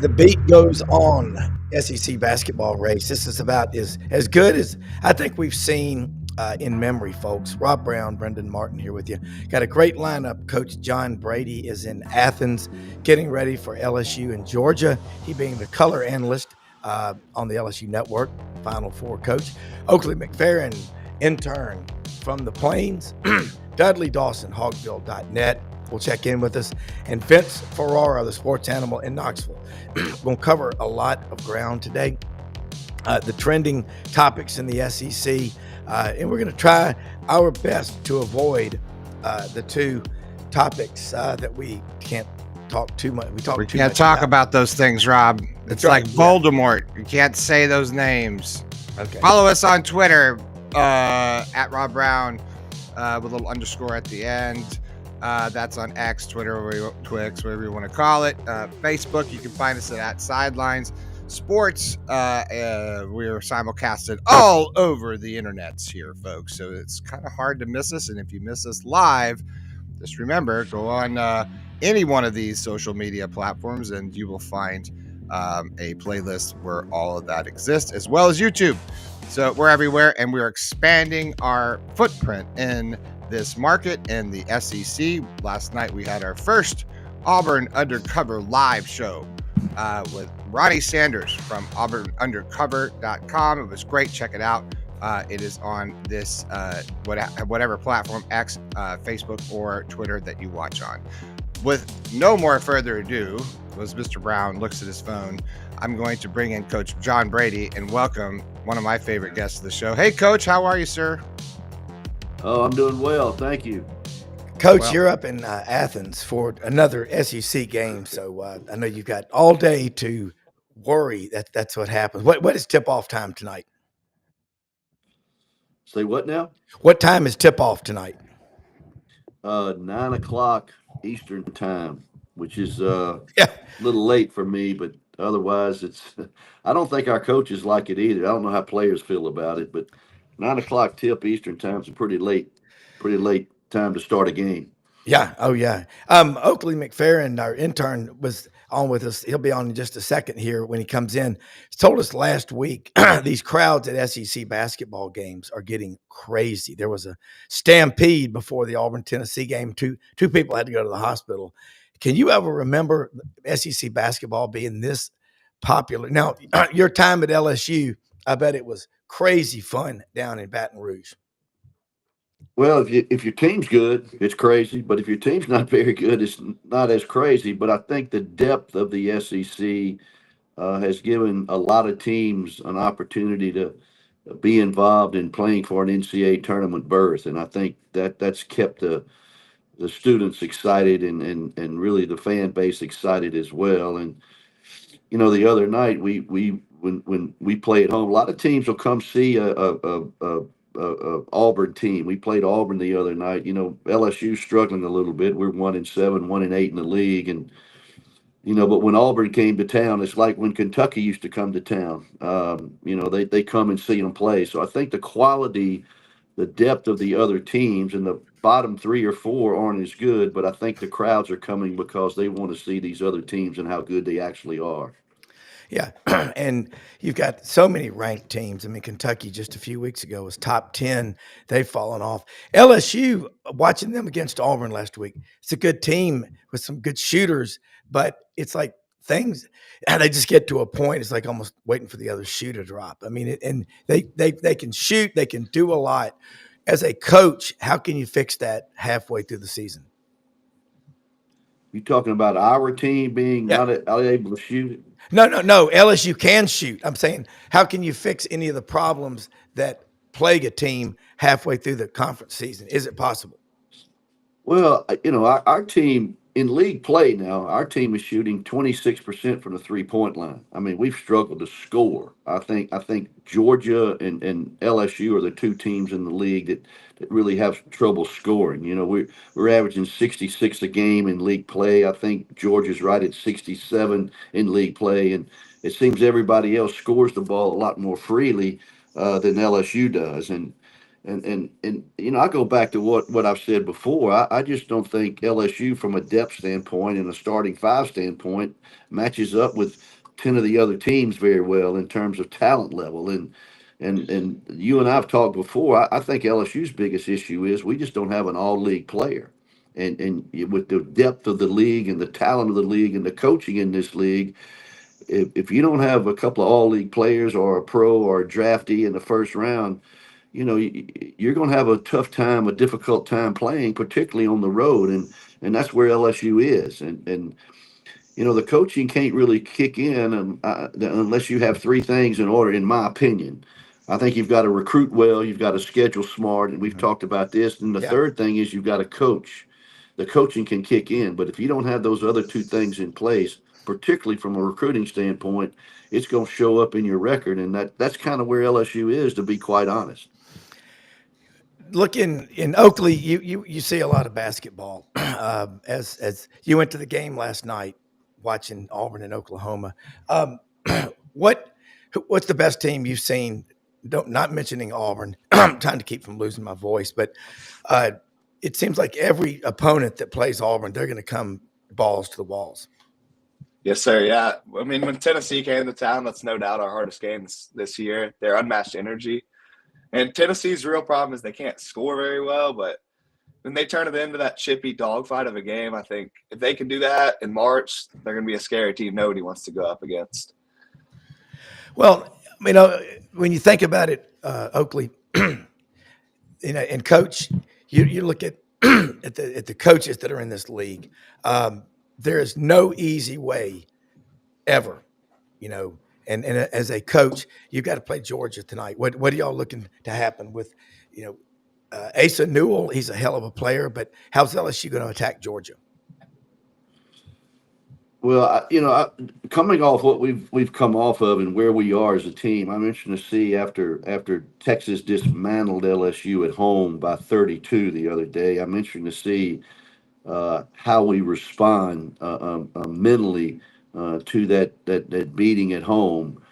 The beat goes on. SEC basketball race. This is about as good as I think we've seen in memory, folks. Rob Brown, Brendan Martin here with you. Got a great lineup. Coach John Brady is in Athens getting ready for LSU in Georgia. He being the color analyst on the LSU Network, Final Four coach. Oakley McFerrin, intern from the Plains. Dudley Dawson, hogbill.net. Will check in with us. And Vince Ferrara, the sports animal in Knoxville. We'll cover a lot of ground today. The trending topics in the SEC. And we're going to try our best to avoid the two topics that we can't talk too much. We can't talk about those things, Rob. It's right. Like Voldemort. You can't say those names. Okay. Follow us on Twitter at Rob Brown with a little underscore at the end. That's on X, Twitter, Twix, whatever you want to call it. Facebook, you can find us at Sidelines Sports. We are simulcasted all over the internets here, folks. So it's kind of hard to miss us. And if you miss us live, just remember, go on any one of these social media platforms and you will find a playlist where all of that exists, as well as YouTube. So we're everywhere, and we're expanding our footprint in this market and the SEC. Last night we had our first Auburn Undercover live show with Ronnie Sanders from auburnundercover.com. It was great. Check it out. It is on this whatever platform, X, Facebook, or Twitter that you watch on. With no more further ado, as Mr. Brown looks at his phone, I'm going to bring in Coach John Brady and welcome one of my favorite guests of the show. Hey, Coach, how are you, sir? Oh, I'm doing well. Thank you. Coach, you're up in Athens for another SEC game, so I know you've got all day to worry. That's what happens. What is tip-off time tonight? Say what now? What time is tip-off tonight? 9 o'clock Eastern time, which is a little late for me, but otherwise it's – I don't think our coaches like it either. I don't know how players feel about it, but 9 o'clock tip Eastern time is a pretty late time to start a game. Yeah. Oh, yeah. Oakley McFerrin, our intern, was on with us. He'll be on in just a second here when he comes in. He told us last week these crowds at SEC basketball games are getting crazy. There was a stampede before the Auburn-Tennessee game. Two people had to go to the hospital. Can you ever remember SEC basketball being this popular? Now, your time at LSU, I bet it was crazy fun down in Baton Rouge. Well, if your team's good, it's crazy. But if your team's not very good, it's not as crazy. But I think the depth of the SEC has given a lot of teams an opportunity to be involved in playing for an NCAA tournament berth. And I think that's kept the students excited and really the fan base excited as well. And, you know, the other night when we play at home, a lot of teams will come see a Auburn team. We played Auburn the other night. You know, LSU's struggling a little bit. We're 1-7, 1-8 in the league, and you know. But when Auburn came to town, it's like when Kentucky used to come to town. You know, they come and see them play. So I think the quality, the depth of the other teams, and the bottom 3 or 4 aren't as good. But I think the crowds are coming because they want to see these other teams and how good they actually are. Yeah, and you've got so many ranked teams. I mean, Kentucky just a few weeks ago was top 10. They've fallen off. LSU, watching them against Auburn last week, it's a good team with some good shooters, but it's like things, and they just get to a point, it's like almost waiting for the other shoe to drop. I mean, and they can shoot, they can do a lot. As a coach, how can you fix that halfway through the season? You talking about our team being not able to shoot it? No. LSU can shoot. I'm saying, how can you fix any of the problems that plague a team halfway through the conference season? Is it possible? Well, you know, our team in league play now, our team is shooting 26% from the 3-point line. I mean, we've struggled to score. I think Georgia and LSU are the two teams in the league that really have trouble scoring. You know, we're averaging 66 a game in league play. I think Georgia's right at 67 in league play, and it seems everybody else scores the ball a lot more freely than LSU does. And And I go back to what I've said before. I just don't think LSU, from a depth standpoint and a starting five standpoint, matches up with 10 of the other teams very well in terms of talent level. And you and I've talked before. I think LSU's biggest issue is we just don't have an all league player. And with the depth of the league and the talent of the league and the coaching in this league, if you don't have a couple of all league players or a pro or a draftee in the first round, you're going to have a tough time, a difficult time playing, particularly on the road, and that's where LSU is. And the coaching can't really kick in unless you have three things in order, in my opinion. I think you've got to recruit well, you've got to schedule smart, and we've talked about this. And the third thing is you've got to coach. The coaching can kick in, but if you don't have those other two things in place, particularly from a recruiting standpoint, it's going to show up in your record, and that's kind of where LSU is, to be quite honest. Look, in Oakley, you see a lot of basketball. As you went to the game last night, watching Auburn and Oklahoma, what's the best team you've seen? Not mentioning Auburn, I'm trying to keep from losing my voice, but it seems like every opponent that plays Auburn, they're going to come balls to the walls. Yes, sir. Yeah, I mean, when Tennessee came to town, that's no doubt our hardest game this year. Their unmatched energy. And Tennessee's real problem is they can't score very well, but when they turn it into that chippy dogfight of a game, I think if they can do that in March, they're going to be a scary team nobody wants to go up against. Well, when you think about it, Oakley, and Coach, you look at at the coaches that are in this league. There is no easy way ever, And as a coach, you've got to play Georgia tonight. What are y'all looking to happen with, Asa Newell? He's a hell of a player, but how's LSU going to attack Georgia? Well, coming off what we've come off of and where we are as a team, I'm interested to see after Texas dismantled LSU at home by 32 the other day. I'm interested to see how we respond mentally to that beating at home.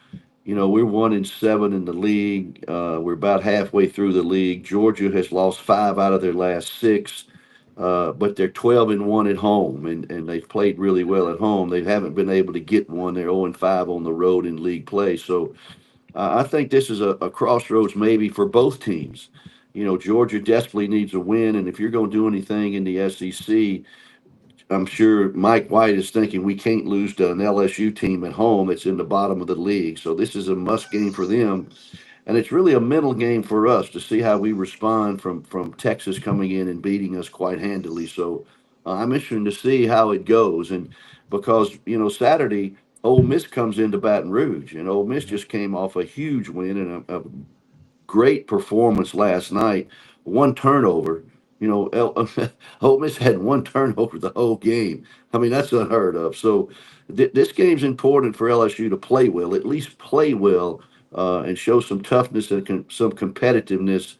We're 1-7 in the league. We're about halfway through the league. Georgia has lost 5 out of their last 6, but they're 12-1 at home, and they've played really well at home. They haven't been able to get one. They're 0-5 on the road in league play. So I think this is a crossroads maybe for both teams. Georgia desperately needs a win, and if you're going to do anything in the SEC, I'm sure Mike White is thinking we can't lose to an LSU team at home that's in the bottom of the league. So this is a must game for them. And it's really a mental game for us to see how we respond from Texas coming in and beating us quite handily. So I'm interested to see how it goes. And because, Saturday, Ole Miss comes into Baton Rouge, and Ole Miss just came off a huge win and a great performance last night. 1 turnover. Ole Miss had 1 turnover the whole game. I mean, that's unheard of. So this game's important for LSU to play well, at least play well, and show some toughness and some competitiveness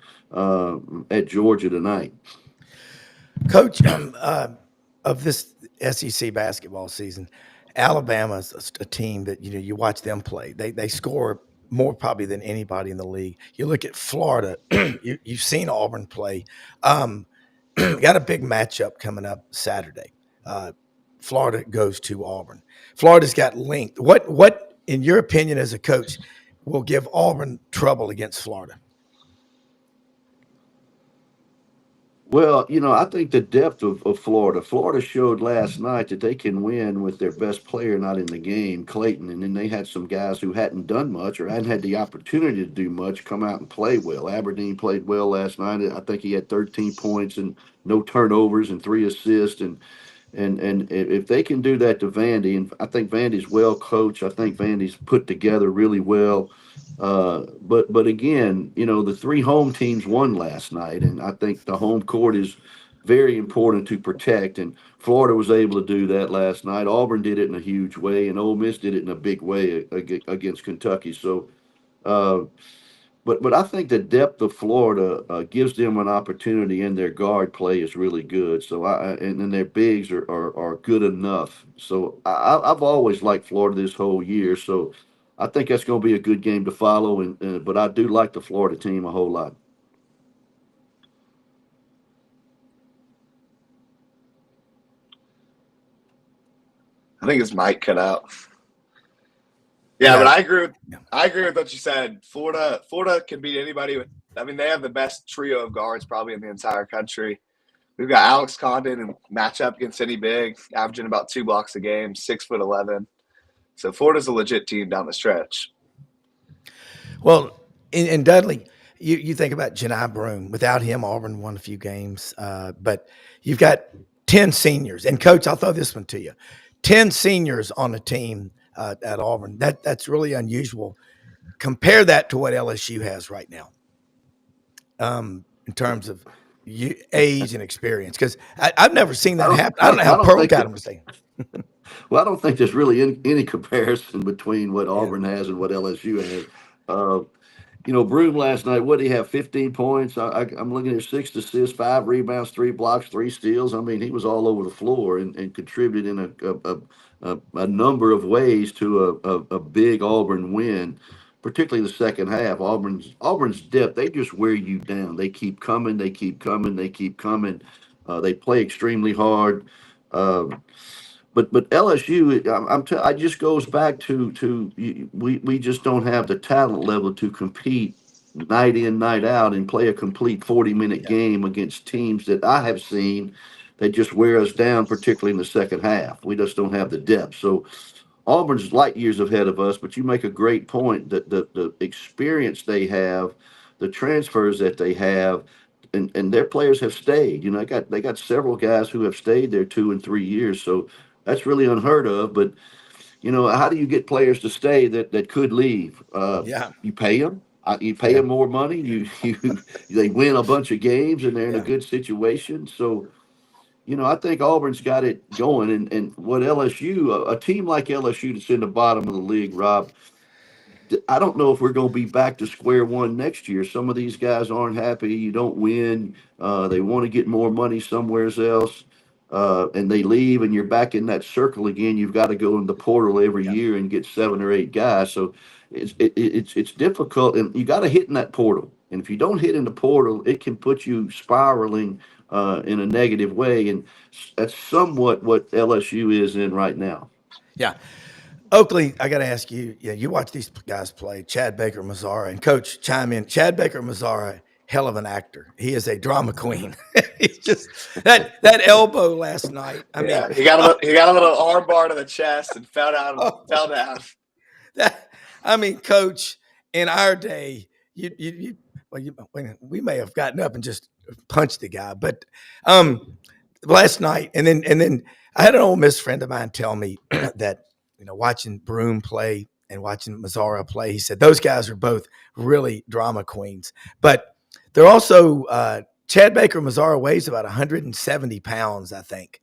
at Georgia tonight. Coach, of this SEC basketball season, Alabama's a team that you watch them play. They score more probably than anybody in the league. You look at Florida. You've seen Auburn play. Got a big matchup coming up Saturday. Florida goes to Auburn. Florida's got length. What, in your opinion as a coach, will give Auburn trouble against Florida? Well, I think the depth of Florida. Florida showed last night that they can win with their best player not in the game, Clayton. And then they had some guys who hadn't done much or hadn't had the opportunity to do much come out and play well. Aberdeen played well last night. I think he had 13 points and no turnovers and 3 assists. And if they can do that to Vandy, and I think Vandy's well coached. I think Vandy's put together really well. But again, the 3 home teams won last night, and I think the home court is very important to protect. And Florida was able to do that last night. Auburn did it in a huge way, and Ole Miss did it in a big way against Kentucky. So, but I think the depth of Florida gives them an opportunity, and their guard play is really good. So and then their bigs are good enough. So I've always liked Florida this whole year. So I think that's going to be a good game to follow. But I do like the Florida team a whole lot. think his mic cut out. Yeah, but I agree with what you said. Florida can beat anybody. They have the best trio of guards probably in the entire country. We've got Alex Condon and match up against any big, averaging about 2 blocks a game, 6'11". So Florida's a legit team down the stretch. Well, and Dudley, you think about Janai Broome. Without him, Auburn won a few games. But you've got 10 seniors. And, Coach, I'll throw this one to you. 10 seniors on a team at Auburn. That's really unusual. Compare that to what LSU has right now in terms of age and experience. Because I've never seen that happen. I don't know how Pearl got them to say. Well, I don't think there's really any comparison between what Auburn has and what LSU has. Broome last night, what did he have, 15 points? I'm looking at 6 assists, 5 rebounds, 3 blocks, 3 steals. I mean, he was all over the floor and contributed in a number of ways to a big Auburn win, particularly the second half. Auburn's depth, they just wear you down. They keep coming, they keep coming, they keep coming. They play extremely hard. But LSU, I just goes back to we just don't have the talent level to compete night in, night out and play a complete 40-minute game against teams that I have seen that just wear us down, particularly in the second half. We just don't have the depth. So Auburn's light years ahead of us, but you make a great point that the experience they have, the transfers that they have, and their players have stayed. They got several guys who have stayed there 2 and 3 years. So that's really unheard of. But, how do you get players to stay that could leave? You pay them. You pay them more money. They win a bunch of games and they're in a good situation. So, I think Auburn's got it going. And what LSU, a team like LSU that's in the bottom of the league, Rob, I don't know if we're going to be back to square one next year. Some of these guys aren't happy. You don't win. They want to get more money somewhere else. And they leave, and you're back in that circle again. You've got to go in the portal every year and get 7 or 8 guys. So it's difficult, and you got to hit in that portal. And if you don't hit in the portal, it can put you spiraling in a negative way, and that's somewhat what LSU is in right now. Yeah. Oakley, I got to ask you, you watch these guys play, Chad Baker Mazzara, and Coach, chime in. Chad Baker Mazzara, hell of an actor. He is a drama queen. He's just that elbow last night. I mean, he got a little arm bar to the chest and fell down. Coach, in our day, we may have gotten up and just punched the guy, but last night, and then I had an Ole Miss friend of mine tell me that watching Broome play and watching Mazzara play, he said those guys are both really drama queens, but they're also Chad Baker Mazzara weighs about 170 pounds, I think.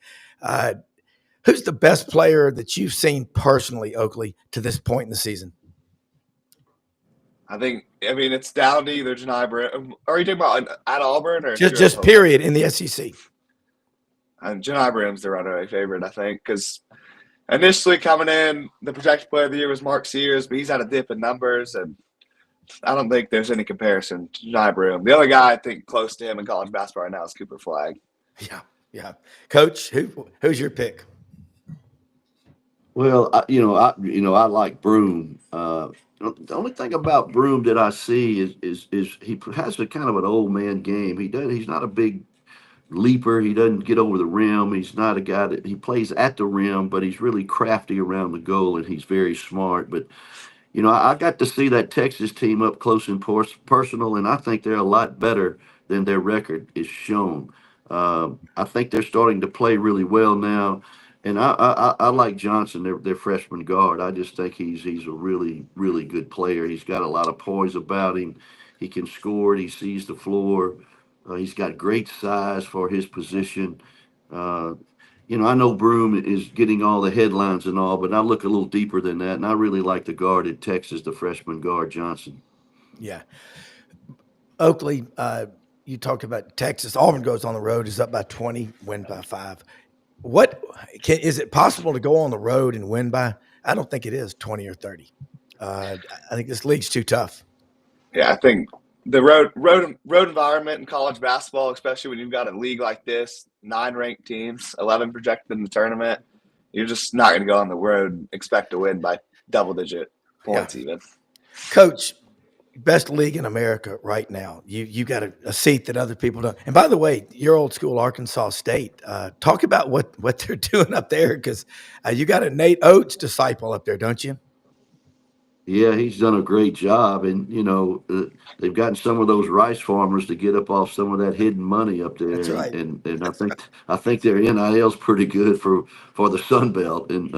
Who's the best player that you've seen personally, Oakley, to this point in the season? It's down to either Janai Broome. Are you talking about at Auburn or just period in the SEC? Janai Broome's the runaway favorite, I think, because initially coming in, the projected player of the year was Mark Sears, but he's had a dip in numbers, and I don't think there's any comparison to Janai Broome. The other guy I think close to him in college basketball right now is Cooper Flagg. Yeah. Coach, who's your pick? Well, I like Broome. The only thing about Broome that I see is he has a kind of an old man game. He's not a big leaper. He doesn't get over the rim. He's not a guy that he plays at the rim, but he's really crafty around the goal and he's very smart. But I got to see that Texas team up close and personal, and I think they're a lot better than their record is shown. I think they're starting to play really well now. And I like Johnson, their freshman guard. I just think he's a really, really good player. He's got a lot of poise about him. He can score. He sees the floor. He's got great size for his position. I know Broome is getting all the headlines and all, but I look a little deeper than that. And I really like the guard at Texas, the freshman guard, Johnson. Yeah. Oakley, you talked about Texas. Auburn goes on the road, is up by 20, win by 5. Is it possible to go on the road and win by? I don't think it is 20 or 30. I think this league's too tough. Yeah, I think the road environment in college basketball, especially when you've got a league like this, 9 ranked teams, 11 projected in the tournament. You're just not going to go on the road and expect to win by double-digit points even. Coach, best league in America right now. You got a seat that other people don't. And by the way, your old school Arkansas State. Talk about what they're doing up there, because you got a Nate Oates disciple up there, don't you? Yeah, he's done a great job, and they've gotten some of those rice farmers to get up off some of that hidden money up there. That's right. And I think their NIL's pretty good for the Sun Belt, and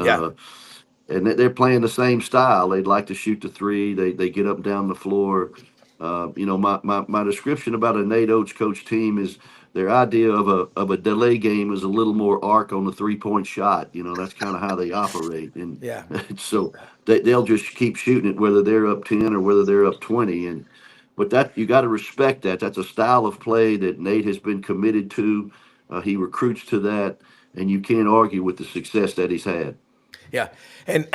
they're playing the same style. They'd like to shoot the three. They get up and down the floor. My description about a Nate Oates coach team is their idea of a delay game is a little more arc on the 3-point shot. That's kind of how they operate. And so they'll just keep shooting it, whether they're up 10 or whether they're up 20. But that, you got to respect that. That's a style of play that Nate has been committed to. He recruits to that, and you can't argue with the success that he's had. Yeah. And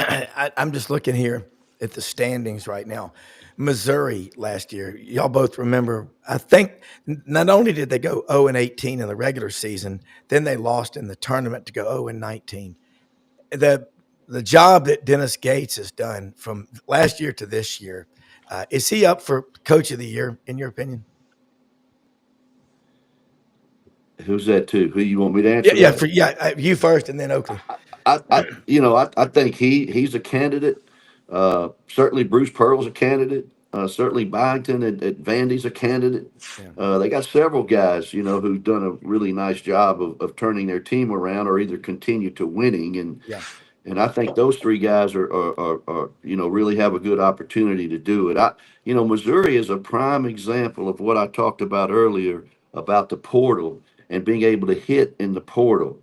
I'm just looking here at the standings right now. Missouri last year, y'all both remember, I think not only did they go 0-18 in the regular season, then they lost in the tournament to go 0-19. The job that Dennis Gates has done from last year to this year, is he up for Coach of the Year, in your opinion? Who's that to? Who you want me to answer? You first, and then Oakley. I think he's a candidate. Certainly Bruce Pearl's a candidate. Certainly Byington at Vandy's a candidate. They got several guys, who've done a really nice job of turning their team around or either continue to winning. And I think those three guys are really have a good opportunity to do it. Missouri is a prime example of what I talked about earlier about the portal and being able to hit in the portal.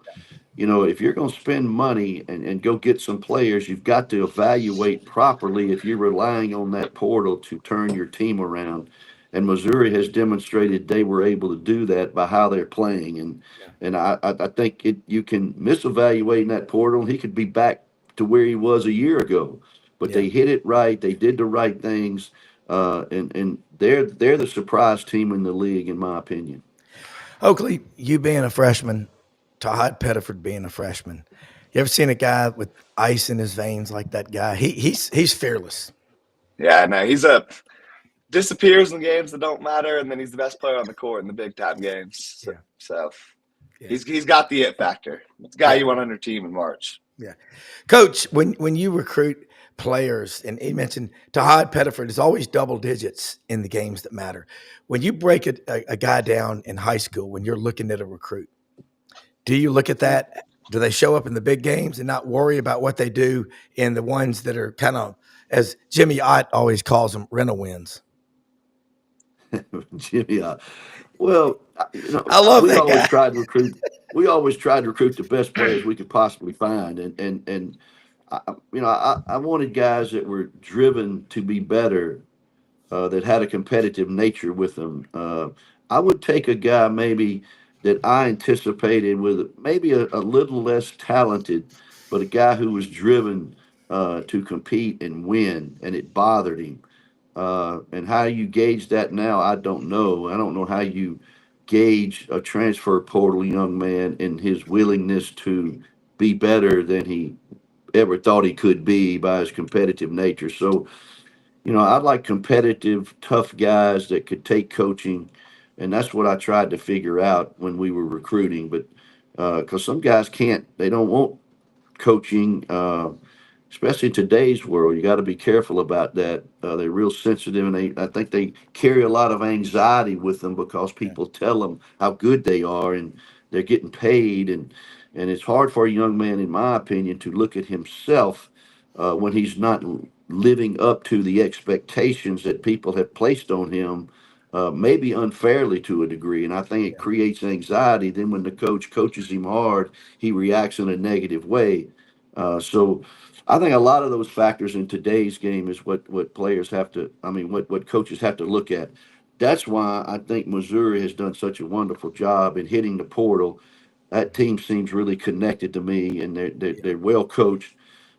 If you're going to spend money and go get some players, you've got to evaluate properly if you're relying on that portal to turn your team around. And Missouri has demonstrated they were able to do that by how they're playing. And I think you can misevaluate in that portal. He could be back to where he was a year ago. But they hit it right. They did the right things. And they're the surprise team in the league, in my opinion. Oakley, you being a freshman, Todd Pettiford being a freshman, you ever seen a guy with ice in his veins like that guy? He's fearless. Yeah, no, disappears in games that don't matter, and then he's the best player on the court in the big time games. So he's got the it factor. It's the guy you want on your team in March. Yeah, Coach, when you recruit players, and he mentioned Todd Pettiford is always double digits in the games that matter. When you break a guy down in high school, when you're looking at a recruit, do you look at that? Do they show up in the big games and not worry about what they do in the ones that are kind of, as Jimmy Ott always calls them, rental wins? Jimmy Ott. Well, I love that always guy. We always tried to recruit the best players we could possibly find, and I wanted guys that were driven to be better, that had a competitive nature with them. I would take a guy maybe that I anticipated with maybe a little less talented, but a guy who was driven to compete and win, and it bothered him. And how you gauge that now, I don't know. I don't know how you gauge a transfer portal young man and his willingness to be better than he ever thought he could be by his competitive nature. So, I like competitive, tough guys that could take coaching. And that's what I tried to figure out when we were recruiting. But because some guys they don't want coaching, especially in today's world. You got to be careful about that. They're real sensitive, and I think they carry a lot of anxiety with them because people tell them how good they are, and they're getting paid. And it's hard for a young man, in my opinion, to look at himself when he's not living up to the expectations that people have placed on him. Maybe unfairly to a degree, and I think it creates anxiety. Then when the coach coaches him hard, he reacts in a negative way. So I think a lot of those factors in today's game is what players have to, what coaches have to look at. That's why I think Missouri has done such a wonderful job in hitting the portal. That team seems really connected to me, and they're well coached.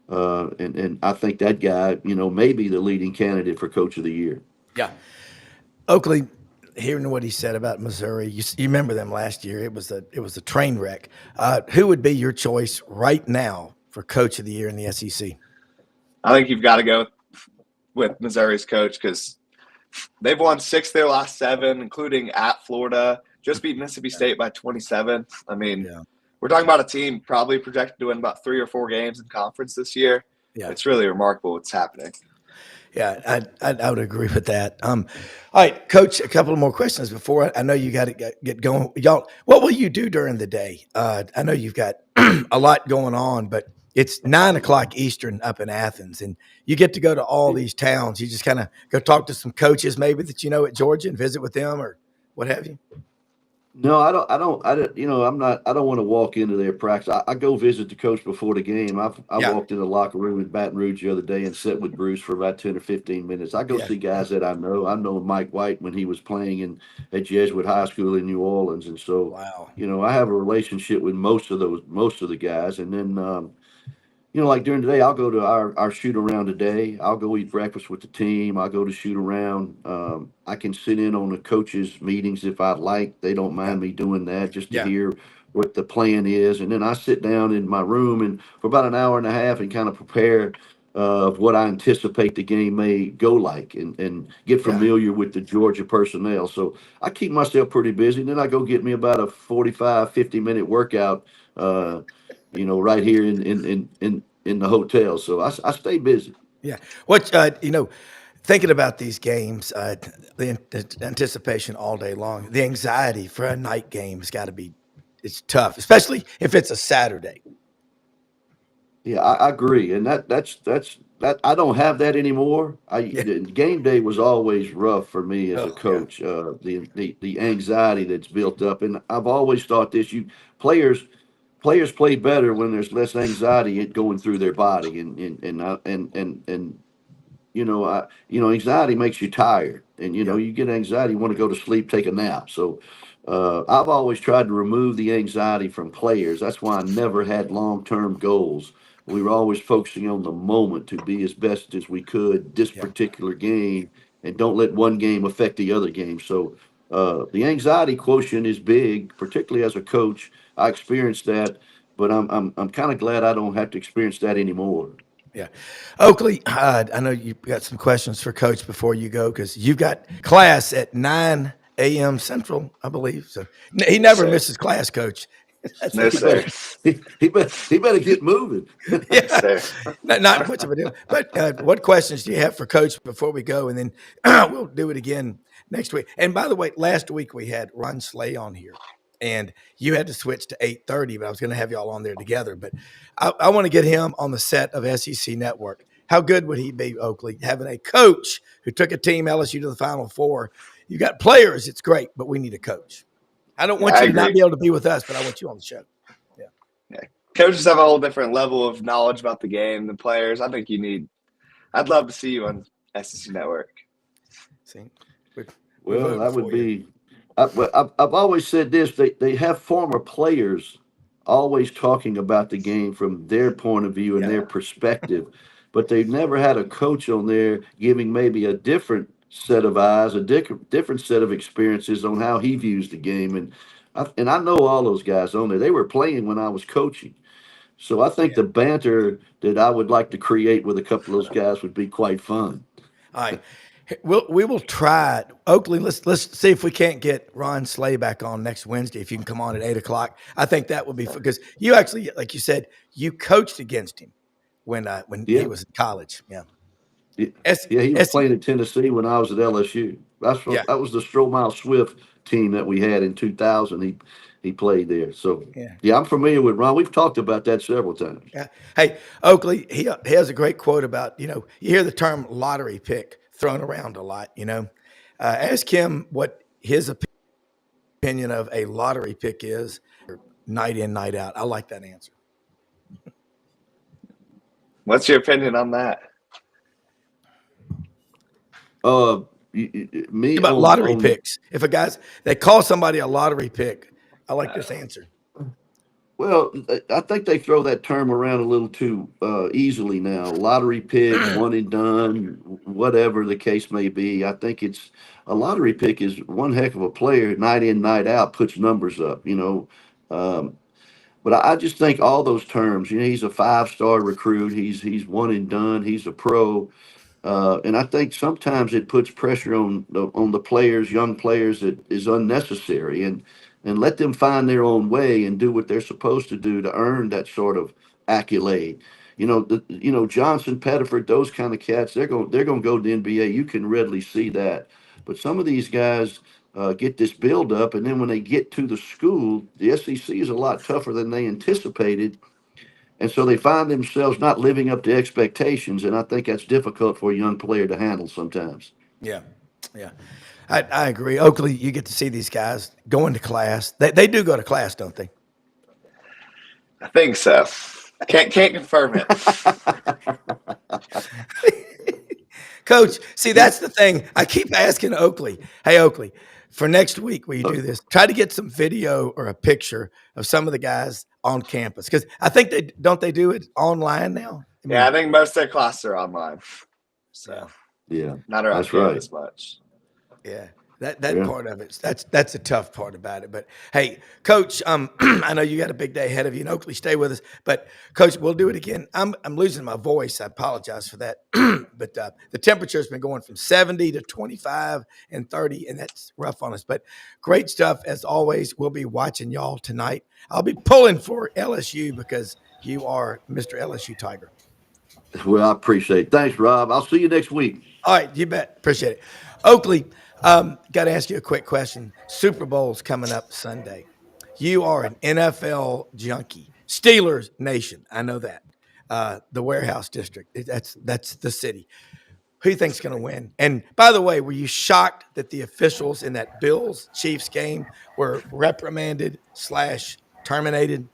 And I think that guy, may be the leading candidate for Coach of the Year. Yeah. Oakley, hearing what he said about Missouri, you remember them last year. It was a train wreck. Who would be your choice right now for Coach of the Year in the SEC? I think you've got to go with Missouri's coach because they've won 6 of their last 7, including at Florida. Just beat Mississippi State by 27. I mean, we're talking about a team probably projected to win about 3 or 4 games in conference this year. Yeah. It's really remarkable what's happening. Yeah, I would agree with that. All right, Coach, a couple of more questions before I know you got to get going. Y'all, what will you do during the day? I know you've got a lot going on, but it's 9:00 Eastern up in Athens, and you get to go to all these towns. You just kind of go talk to some coaches maybe that you know at Georgia and visit with them or what have you. No, I don't. I don't want to walk into their practice. I go visit the coach before the game. I walked in the locker room in Baton Rouge the other day and sat with Bruce for about 10 or 15 minutes. I go see guys that I know. I know Mike White when he was playing at Jesuit High School in New Orleans, and so I have a relationship with most of the guys. And then like during the day, I'll go to our shoot around today. I'll go eat breakfast with the team. I'll go to shoot around. I can sit in on the coaches' meetings if I'd like. They don't mind me doing that just to hear what the plan is. And then I sit down in my room and for about an hour and a half and kind of prepare of what I anticipate the game may go like and get familiar with the Georgia personnel. So I keep myself pretty busy. And then I go get me about a 45, 50-minute workout right here in the hotel. So I stay busy. Yeah. What, thinking about these games, the anticipation all day long, the anxiety for a night game has got to be, it's tough, especially if it's a Saturday. Yeah, I agree. And that's I don't have that anymore. Game day was always rough for me as a coach. The anxiety that's built up. And I've always thought this, players play better when there's less anxiety going through their body, and anxiety makes you tired, and you get anxiety, you want to go to sleep, take a nap. So I've always tried to remove the anxiety from players. That's why I never had long-term goals. We were always focusing on the moment to be as best as we could this particular game, and don't let one game affect the other game. So the anxiety quotient is big, particularly as a coach. I experienced that, but I'm kind of glad I don't have to experience that anymore. Yeah. Oakley, I know you've got some questions for Coach before you go because you've got class at 9 a.m. Central, I believe. So he never misses class, Coach. No, sir. He better get moving. Yes, not much of a deal. But what questions do you have for Coach before we go? And then we'll do it again next week. And by the way, last week we had Ron Slay on here. And you had to switch to 8:30, but I was going to have y'all on there together. But I want to get him on the set of SEC Network. How good would he be, Oakley, having a coach who took a team, LSU, to the Final Four? You got players, it's great, but we need a coach. I don't want you to not be able to be with us, but I want you on the show. Yeah. Coaches have a whole different level of knowledge about the game than players. I think I'd love to see you on SEC Network. See? Well, that would be – I've always said this, they have former players always talking about the game from their point of view and their perspective, but they've never had a coach on there giving maybe a different set of eyes, a different set of experiences on how he views the game. And I know all those guys on there. They were playing when I was coaching. So I think the banter that I would like to create with a couple of those guys would be quite fun. All right. We will try it. Oakley, let's see if we can't get Ron Slay back on next Wednesday. If you can come on at 8:00, I think that would be fun because you actually, like you said, you coached against him when he was in college. Yeah. He was playing at Tennessee when I was at LSU. That was the Stromile Swift team that we had in 2000. He played there. So I'm familiar with Ron. We've talked about that several times. Yeah. Hey, Oakley, he has a great quote about, you hear the term lottery pick thrown around a lot, ask him what his opinion of a lottery pick is, night in, night out. I like that answer. What's your opinion on that? Me about lottery picks. If they call somebody a lottery pick, I like this answer. Well, I think they throw that term around a little too easily now. Lottery pick, one and done, whatever the case may be. I think it's a lottery pick is one heck of a player, night in, night out, puts numbers up. But I just think all those terms, he's a 5-star recruit. He's one and done. He's a pro. And I think sometimes it puts pressure on the players, young players, that is unnecessary, and let them find their own way and do what they're supposed to do to earn that sort of accolade. Johnson, Pettiford, those kind of cats, they're going to go to the NBA. You can readily see that. But some of these guys get this build up, and then when they get to the school, the SEC is a lot tougher than they anticipated. And so they find themselves not living up to expectations, and I think that's difficult for a young player to handle sometimes. Yeah. I agree. Oakley, you get to see these guys going to class. They do go to class, don't they? I think so. Can't confirm it. Coach, see, that's the thing. I keep asking Oakley, hey, Oakley, for next week, will you do this? Try to get some video or a picture of some of the guys on campus. Because I think they do it online now? I think most of their classes are online. So, yeah, not around that's right. as much. Yeah. That part of it, that's a tough part about it. But hey, Coach, I know you got a big day ahead of you, and Oakley, stay with us. But Coach, we'll do it again. I'm losing my voice. I apologize for that. But the temperature has been going from 70 to 25 and 30, and that's rough on us. But great stuff as always. We'll be watching y'all tonight. I'll be pulling for LSU because you are Mr. LSU Tiger. Well, I appreciate it. Thanks, Rob. I'll see you next week. All right, you bet. Appreciate it. Oakley, got to ask you a quick question. Super Bowl's coming up Sunday. You are an NFL junkie. Steelers Nation. I know that. The Warehouse District. That's the city. Who do you think's going to win? And by the way, were you shocked that the officials in that Bills-Chiefs game were reprimanded / terminated?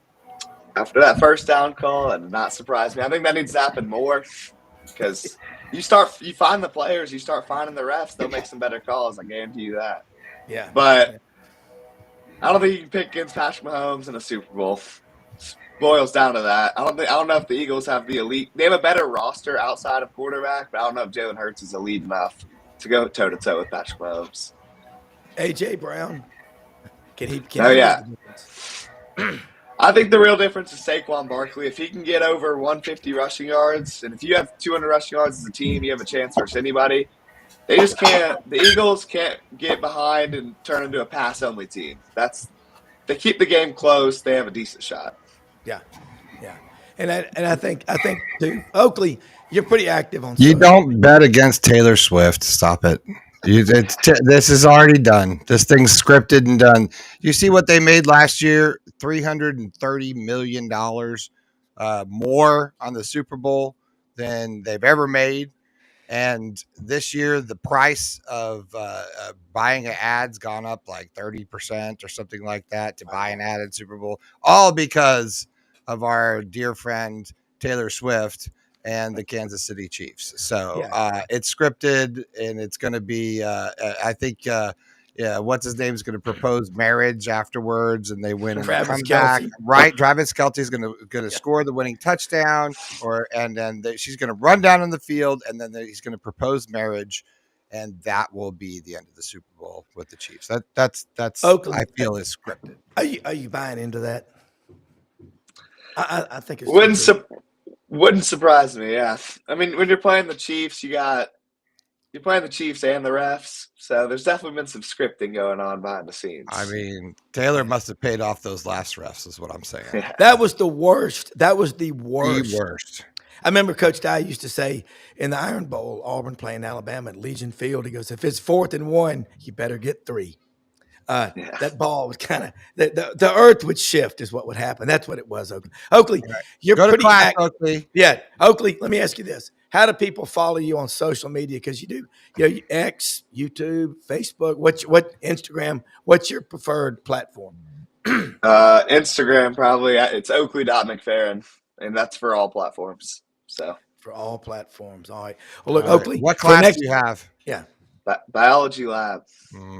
After that first down call, it did not surprise me. I think that needs to happen more because you find the players, you start finding the refs, they'll make some better calls. I guarantee you that. Yeah. But I don't think you can pick against Patrick Mahomes in a Super Bowl. Boils down to that. I don't know if the Eagles have the elite. They have a better roster outside of quarterback, but I don't know if Jalen Hurts is elite enough to go toe to toe with Patrick Mahomes. AJ Brown. Can he? Yeah. I think the real difference is Saquon Barkley. If he can get over 150 rushing yards, and if you have 200 rushing yards as a team, you have a chance versus anybody. They just can't. The Eagles can't get behind and turn into a pass-only team. They keep the game close. They have a decent shot. Yeah. And I think too, Oakley, you're pretty active on. You don't bet against Taylor Swift. Stop it. This is already done. This thing's scripted and done. You see what they made last year? $330 million more on the Super Bowl than they've ever made. And this year, the price of buying an ad's gone up like 30% or something like that to buy an ad at Super Bowl, all because of our dear friend Taylor Swift and the Kansas City Chiefs. So it's scripted, and it's going to be, I think, what's his name is going to propose marriage afterwards, and they win and come back. Right, Travis Kelce is going to score the winning touchdown, and then she's going to run down on the field, and then he's going to propose marriage, and that will be the end of the Super Bowl with the Chiefs. That's Oakley, I feel is scripted. Are you buying into that? I think it's wouldn't surprise me. Yeah, I mean, when you're playing the Chiefs, you're playing the Chiefs and the refs, so there's definitely been some scripting going on behind the scenes. I mean, Taylor must have paid off those last refs, is what I'm saying. Yeah. That was the worst. That was the worst. The worst. I remember Coach Dye used to say in the Iron Bowl, Auburn playing Alabama at Legion Field, he goes, if it's 4th and 1, you better get 3. That ball was kind of the earth would shift is what would happen. That's what it was. Oakley, you're pretty class, Oakley. Yeah, Oakley. Let me ask you this: how do people follow you on social media? Because you do, X, YouTube, Facebook. What Instagram? What's your preferred platform? Instagram probably. It's Oakley.McFerrin, and that's for all platforms. So for all platforms. All right. Well, look, Oakley. What class do you have? Yeah. Biology lab.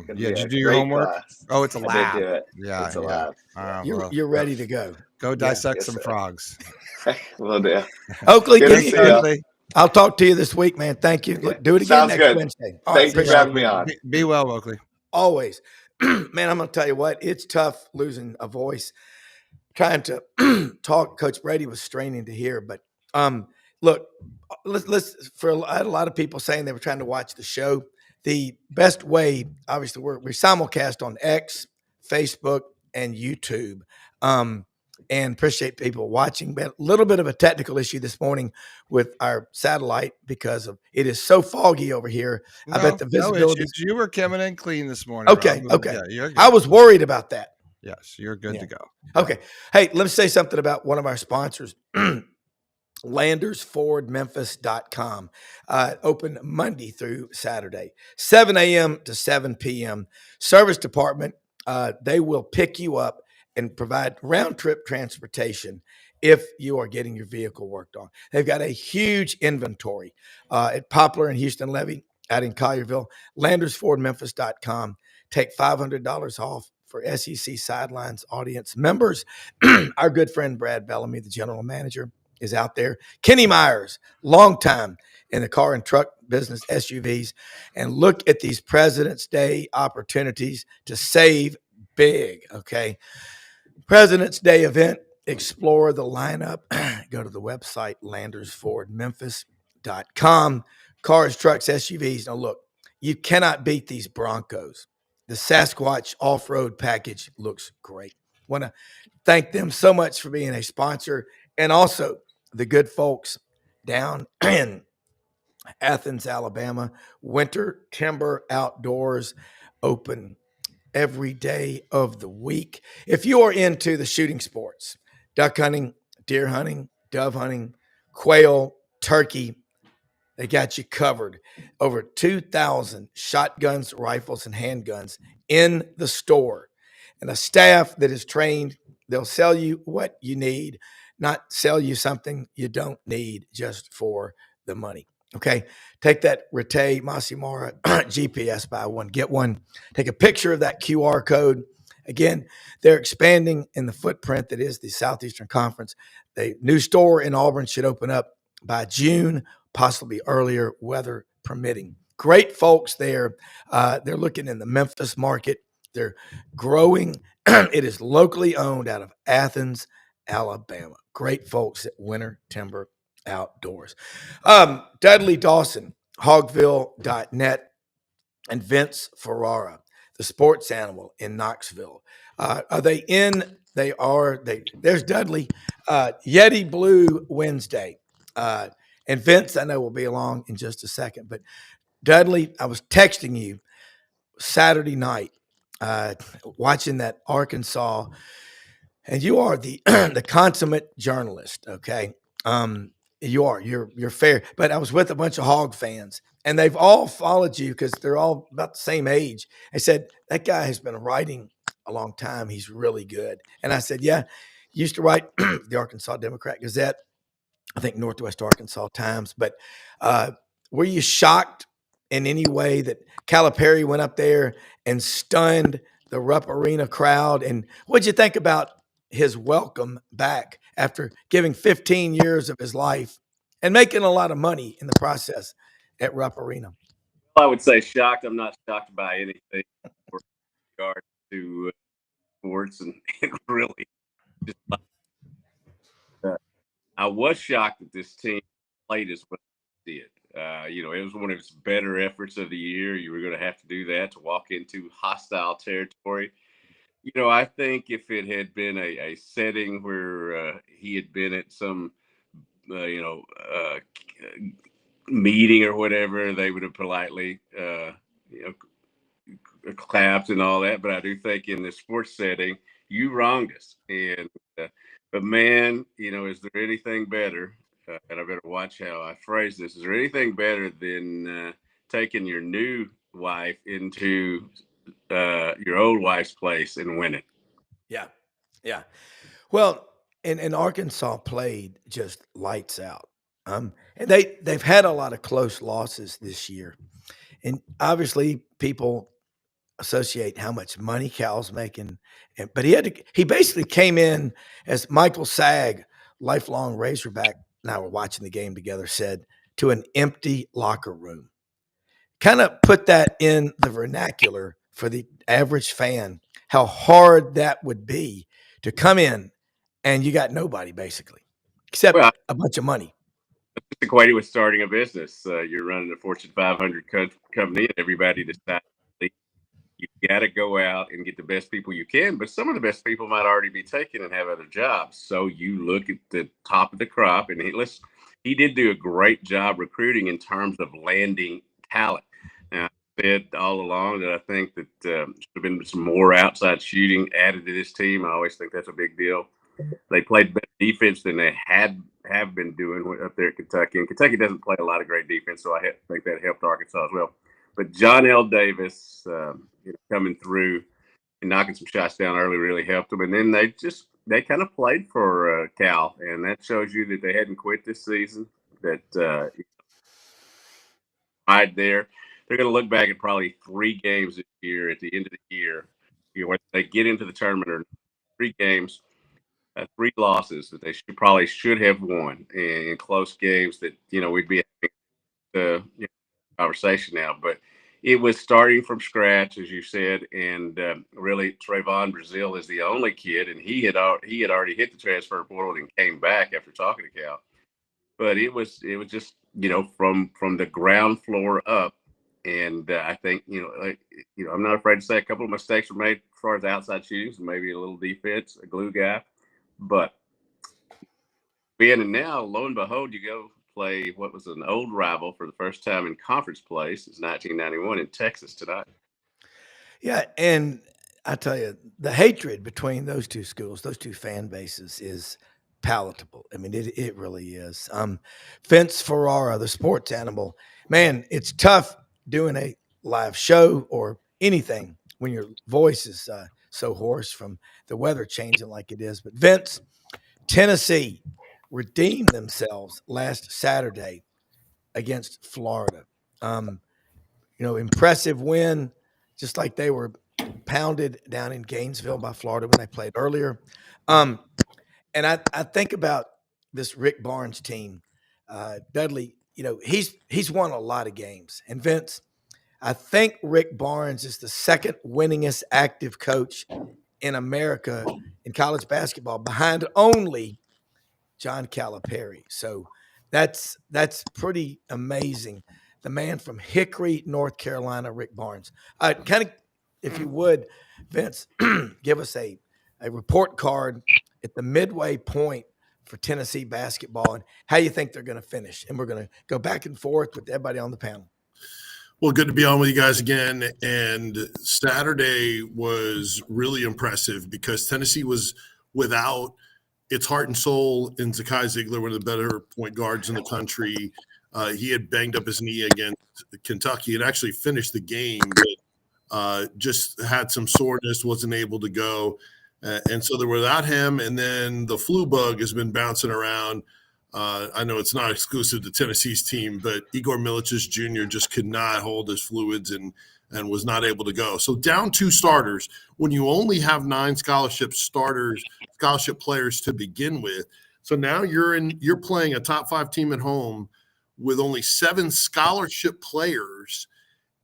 Did you do your homework? Class. Oh, it's a lab. I did do it. Yeah, it's a lab. You're ready to go. Go dissect some frogs. Will do. Oakley, I'll talk to you this week, man. Thank you. Look, do it again next Wednesday. Thanks for having me on. Be well, Oakley. Always. Man, I'm going to tell you what. It's tough losing a voice. trying to talk. Coach Brady was straining to hear, but look, I had a lot of people saying they were trying to watch the show. The best way, obviously, we're simulcast on X, Facebook, and YouTube. And appreciate people watching. But a little bit of a technical issue this morning with our satellite because of it is so foggy over here. I bet the visibility. No, you were coming in clean this morning. Okay, Rob. okay. Yeah, you're good. I was worried about that. Yes, you're good to go. Okay. Hey, let me say something about one of our sponsors. LandersFordMemphis.com. Open Monday through Saturday, 7 a.m. to 7 p.m. Service department, they will pick you up and provide round-trip transportation if you are getting your vehicle worked on. They've got a huge inventory at Poplar and Houston Levy out in Collierville. LandersFordMemphis.com. Take $500 off for SEC Sidelines audience members. Our good friend Brad Bellamy, the general manager, is out there. Kenny Myers, long time in the car and truck business, SUVs. And look at these President's Day opportunities to save big, okay? President's Day event, explore the lineup. Go to the website, LandersFordMemphis.com. Cars, trucks, SUVs. Now, look, you cannot beat these Broncos. The Sasquatch off-road package looks great. Want to thank them so much for being a sponsor, and also the good folks down in Athens, Alabama. Winter Timber Outdoors, open every day of the week. If you are into the shooting sports, duck hunting, deer hunting, dove hunting, quail, turkey, they got you covered. Over 2,000 shotguns, rifles, and handguns in the store. And a staff that is trained, they'll sell you what you need, not sell you something you don't need just for the money. Okay, take that Rete Masimara GPS, buy one, get one. Take a picture of that QR code. Again, they're expanding in the footprint that is the Southeastern Conference. The new store in Auburn should open up by June, possibly earlier, weather permitting. Great folks there. They're looking in the Memphis market. They're growing. It is locally owned out of Athens, Alabama. Great folks at Winter Timber Outdoors. Dudley Dawson, Hogville.net, and Vince Ferrara, the sports animal in Knoxville. Are they in? They are. There's Dudley. Yeti Blue Wednesday. And Vince, I know, will be along in just a second. But Dudley, I was texting you Saturday night, watching that Arkansas, and you are the the consummate journalist. Okay, you're fair. But I was with a bunch of Hog fans, and they've all followed you because they're all about the same age. I said, that guy has been writing a long time. He's really good. And I said, yeah, used to write the Arkansas Democrat Gazette, I think Northwest Arkansas Times. But were you shocked in any way that Calipari went up there and stunned the Rupp Arena crowd? And what'd you think about his welcome back after giving 15 years of his life and making a lot of money in the process at Rupp Arena? I would say shocked. I'm not shocked by anything with regard to sports, and really just I was shocked that this team played as well as it did. It was one of its better efforts of the year. You were going to have to do that to walk into hostile territory. I think if it had been a setting where he had been at some, meeting or whatever, they would have politely, clapped and all that. But I do think in the sports setting, you wronged us. And but man, is there anything better? And I better watch how I phrase this. Is there anything better than taking your new wife into your old wife's place and winning? Yeah. Well, and Arkansas played just lights out. And they've had a lot of close losses this year, and obviously people associate how much money Cal's making. But he basically came in as Michael Sagg, lifelong Razorback, and I were watching the game together, said, to an empty locker room. Kind of put that in the vernacular for the average fan, how hard that would be to come in and you got nobody basically, except Well, a bunch of money. it's equated with starting a business. You're running a Fortune 500 company, and everybody decides you got to go out and get the best people you can. But some of the best people might already be taken and have other jobs. So you look at the top of the crop, and he did do a great job recruiting in terms of landing talent. Now, I said all along that I think that should have been some more outside shooting added to this team. I always think that's a big deal. They played better defense than they have been doing up there at Kentucky. And Kentucky doesn't play a lot of great defense, so I think that helped Arkansas as well. But John L. Davis coming through and knocking some shots down early really helped them. And then they kind of played for Cal, and that shows you that they hadn't quit this season. That right there, they're going to look back at probably 3 games this year at the end of the year. When they get into the tournament, or 3 games. 3 losses that they should have won in close games that, we'd be having the conversation now. But it was starting from scratch, as you said, and really Trayvon Brazile is the only kid, and he had already hit the transfer portal and came back after talking to Cal. But it was just, from the ground floor up. And I think, I'm not afraid to say a couple of mistakes were made as far as outside shootings and maybe a little defense, a glue guy. But and now, lo and behold, you go play what was an old rival for the first time in conference play since 1991 in Texas tonight. Yeah, and I tell you, the hatred between those two schools, those two fan bases, is palatable. I mean, it really is. Vince Ferrara, the sports animal, man, it's tough doing a live show or anything when your voice is so hoarse from the weather changing like it is. But Vince, Tennessee redeemed themselves last Saturday against Florida. Impressive win, just like they were pounded down in Gainesville by Florida when they played earlier. And I think about this Rick Barnes team. Dudley, he's won a lot of games. And Vince, I think Rick Barnes is the second winningest active coach in America in college basketball, behind only John Calipari. So that's pretty amazing. The man from Hickory, North Carolina, Rick Barnes. Kind of, if you would, Vince, give us a report card at the midway point for Tennessee basketball and how you think they're going to finish. And we're going to go back and forth with everybody on the panel. Well, good to be on with you guys again. And Saturday was really impressive because Tennessee was without its heart and soul in Zakai Ziegler, one of the better point guards in the country. He had banged up his knee against Kentucky and actually finished the game, but just had some soreness, wasn't able to go. And so they were without him. And then the flu bug has been bouncing around. I know it's not exclusive to Tennessee's team, but Igor Milicic Jr. just could not hold his fluids and was not able to go. So down 2 starters when you only have 9 scholarship players to begin with. So now you're playing a top 5 team at home with only 7 scholarship players,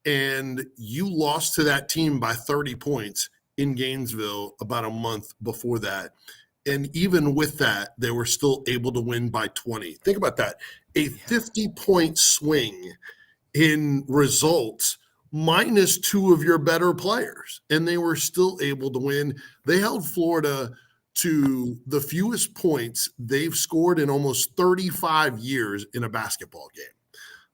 and you lost to that team by 30 points in Gainesville about a month before that. And even with that, they were still able to win by 20. Think about that. A 50-point swing in results minus 2 of your better players, and they were still able to win. They held Florida to the fewest points they've scored in almost 35 years in a basketball game.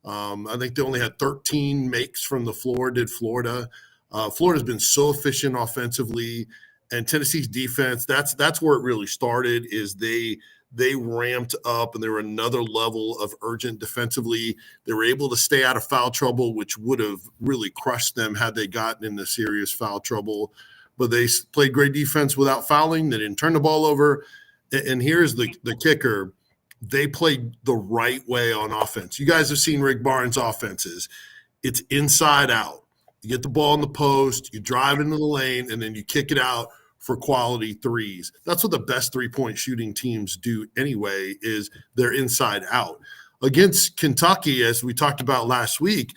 I think they only had 13 makes from the floor, did Florida. Florida's been so efficient offensively. And Tennessee's defense, that's where it really started, is they ramped up and they were another level of urgent defensively. They were able to stay out of foul trouble, which would have really crushed them had they gotten into serious foul trouble. But they played great defense without fouling. They didn't turn the ball over. And here's the kicker. They played the right way on offense. You guys have seen Rick Barnes' offenses. It's inside out. You get the ball in the post, you drive into the lane, and then you kick it out for quality threes. That's what the best three-point shooting teams do anyway, is they're inside out. Against Kentucky, as we talked about last week,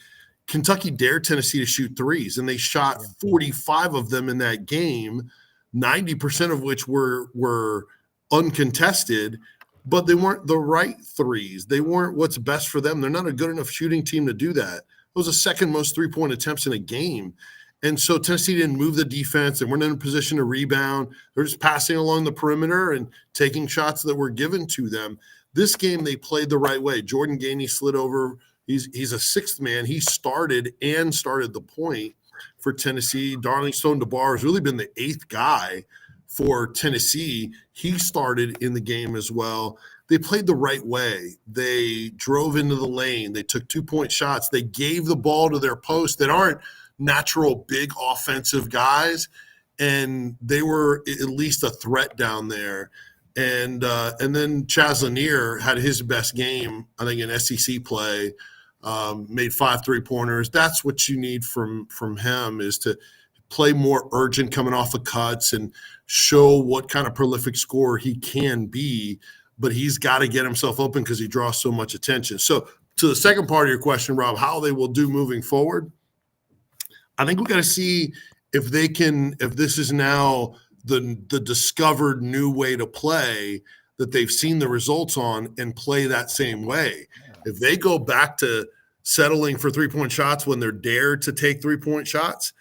Kentucky dared Tennessee to shoot threes, and they shot 45 of them in that game, 90% of which were uncontested, but they weren't the right threes. They weren't what's best for them. They're not a good enough shooting team to do that. It was the second most three-point attempts in a game. And so Tennessee didn't move the defense. They weren't in a position to rebound. They're just passing along the perimeter and taking shots that were given to them. This game, they played the right way. Jordan Gainey slid over. He's a sixth man. He started the point for Tennessee. Darling Stone DeBar has really been the eighth guy for Tennessee. He started in the game as well. They played the right way. They drove into the lane. They took 2-point shots. They gave the ball to their post that aren't natural big offensive guys, and they were at least a threat down there. And then Chaz Lanier had his best game, I think, in SEC play. Made 5 3-pointers. That's what you need from him, is to play more urgent coming off of cuts and show what kind of prolific scorer he can be. But he's got to get himself open because he draws so much attention. So to the second part of your question, Rob, how they will do moving forward, I think we got to see if this is now the discovered new way to play that they've seen the results on, and play that same way. If they go back to settling for 3-point shots when they're dared to take 3-point shots,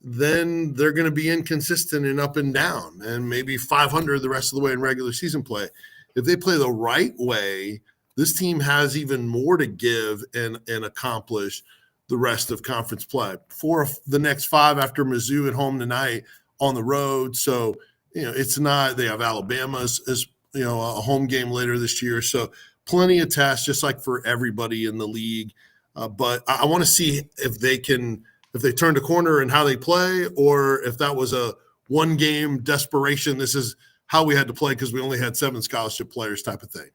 then they're going to be inconsistent and up and down, and maybe 500 the rest of the way in regular season play. If they play the right way, this team has even more to give and accomplish the rest of conference play. For the next 5 after Mizzou at home tonight, on the road. So, it's not, they have Alabama as a home game later this year. So plenty of tests, just like for everybody in the league. But I want to see if they turned a corner in how they play, or if that was a one-game desperation. This is how we had to play because we only had 7 scholarship players type of thing.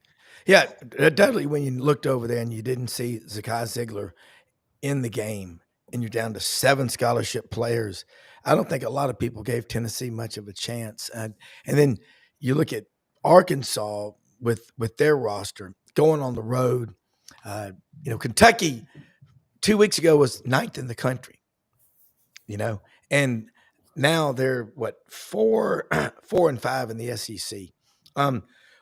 Yeah, Dudley, when you looked over there and you didn't see Zakai Ziegler in the game and you're down to 7 scholarship players, I don't think a lot of people gave Tennessee much of a chance. And then you look at Arkansas with their roster going on the road. Kentucky 2 weeks ago was 9th in the country, and now they're 4-5 in the SEC.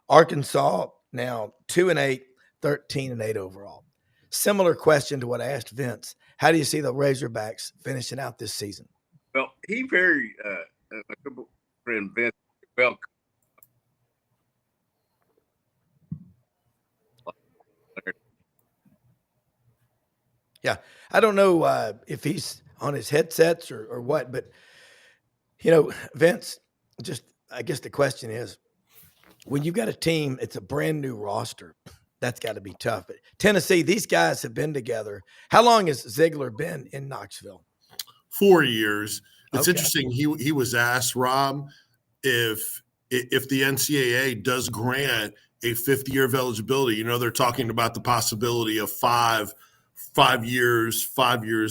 Arkansas now 2-8, 13-8 overall. Similar question to what I asked Vince. How do you see the Razorbacks finishing out this season? Well, he very my good friend Vince, well, yeah, I don't know if he's on his headsets or what, but Vince, I guess the question is, when you've got a team, it's a brand new roster. That's got to be tough. But Tennessee, these guys have been together. How long has Ziegler been in Knoxville? 4 years. It's Okay. interesting. He was asked, Rob, if the NCAA does grant a 5th year of eligibility. They're talking about the possibility of 5 years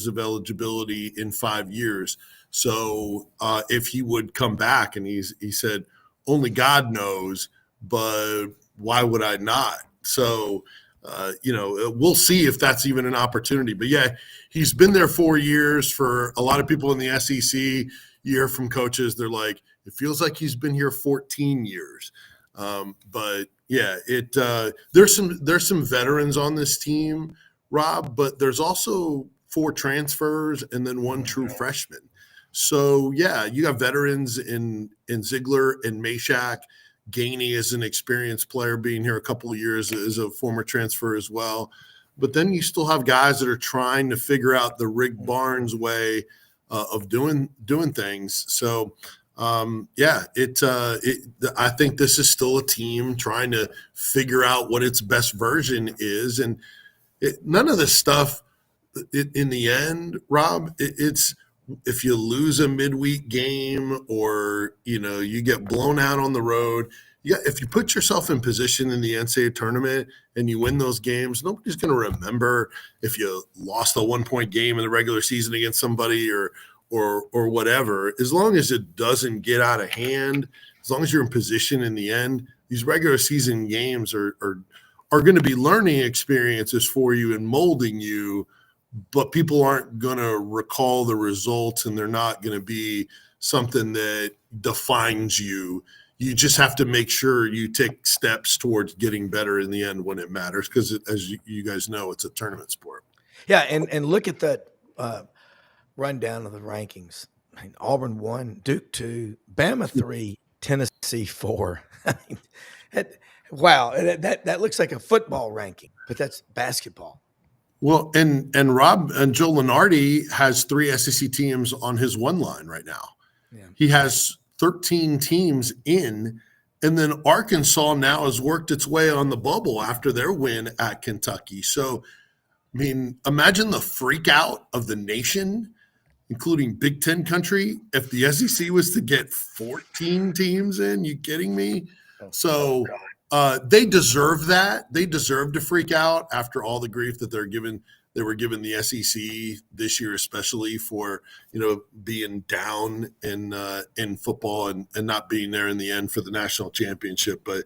of eligibility in 5 years. So if he would come back, and he said, only God knows, but why would I not? So, we'll see if that's even an opportunity. But yeah, he's been there 4 years. For a lot of people in the SEC, you hear from coaches, they're like, it feels like he's been here 14 years. But yeah, there's some veterans on this team, Rob, but there's also 4 transfers and then 1 true freshman. So yeah, you got veterans in Ziegler and Meshack. Gainey is an experienced player, being here a couple of years as a former transfer as well. But then you still have guys that are trying to figure out the Rick Barnes way of doing things. So I think this is still a team trying to figure out what its best version is. And none of this stuff in the end, Rob, it's, if you lose a midweek game or, you get blown out on the road, if you put yourself in position in the NCAA tournament and you win those games, nobody's going to remember if you lost a 1-point game in the regular season against somebody or whatever. As long as it doesn't get out of hand, as long as you're in position in the end, these regular season games are going to be learning experiences for you and molding you. But people aren't going to recall the results, and they're not going to be something that defines you you just have to make sure you take steps towards getting better in the end when it matters, because as you guys know, it's a tournament sport. Yeah, and look at that rundown of the rankings. I mean, Auburn 1, Duke 2, Bama 3, Tennessee 4. I mean, wow, that looks like a football ranking, but that's basketball. Well, and Rob and Joe Lenardi has 3 SEC teams on his one line right now. Yeah. He has 13 teams in, and then Arkansas now has worked its way on the bubble after their win at Kentucky. So, I mean, imagine the freak out of the nation, including Big Ten country, if the SEC was to get 14 teams in. You kidding me? So they deserve that. They deserve to freak out after all the grief that they were given the SEC this year, especially for, being down in football and not being there in the end for the national championship. But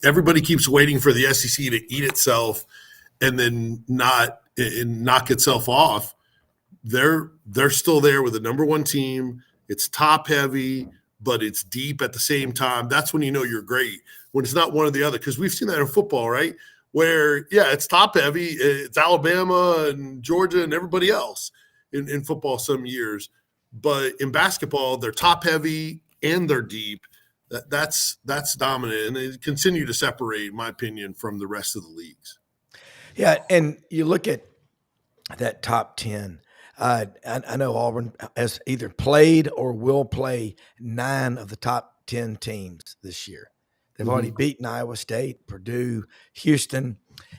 everybody keeps waiting for the SEC to eat itself and then knock itself off. They're still there with the number 1 team. It's top heavy, but it's deep at the same time. That's when you know you're great, when it's not one or the other, because we've seen that in football, right? Where, it's top heavy. It's Alabama and Georgia and everybody else in football some years. But in basketball, they're top heavy and they're deep. That's dominant. And they continue to separate, in my opinion, from the rest of the leagues. Yeah, and you look at that top 10. I know Auburn has either played or will play 9 of the top 10 teams this year. They've already beaten Iowa State, Purdue, Houston,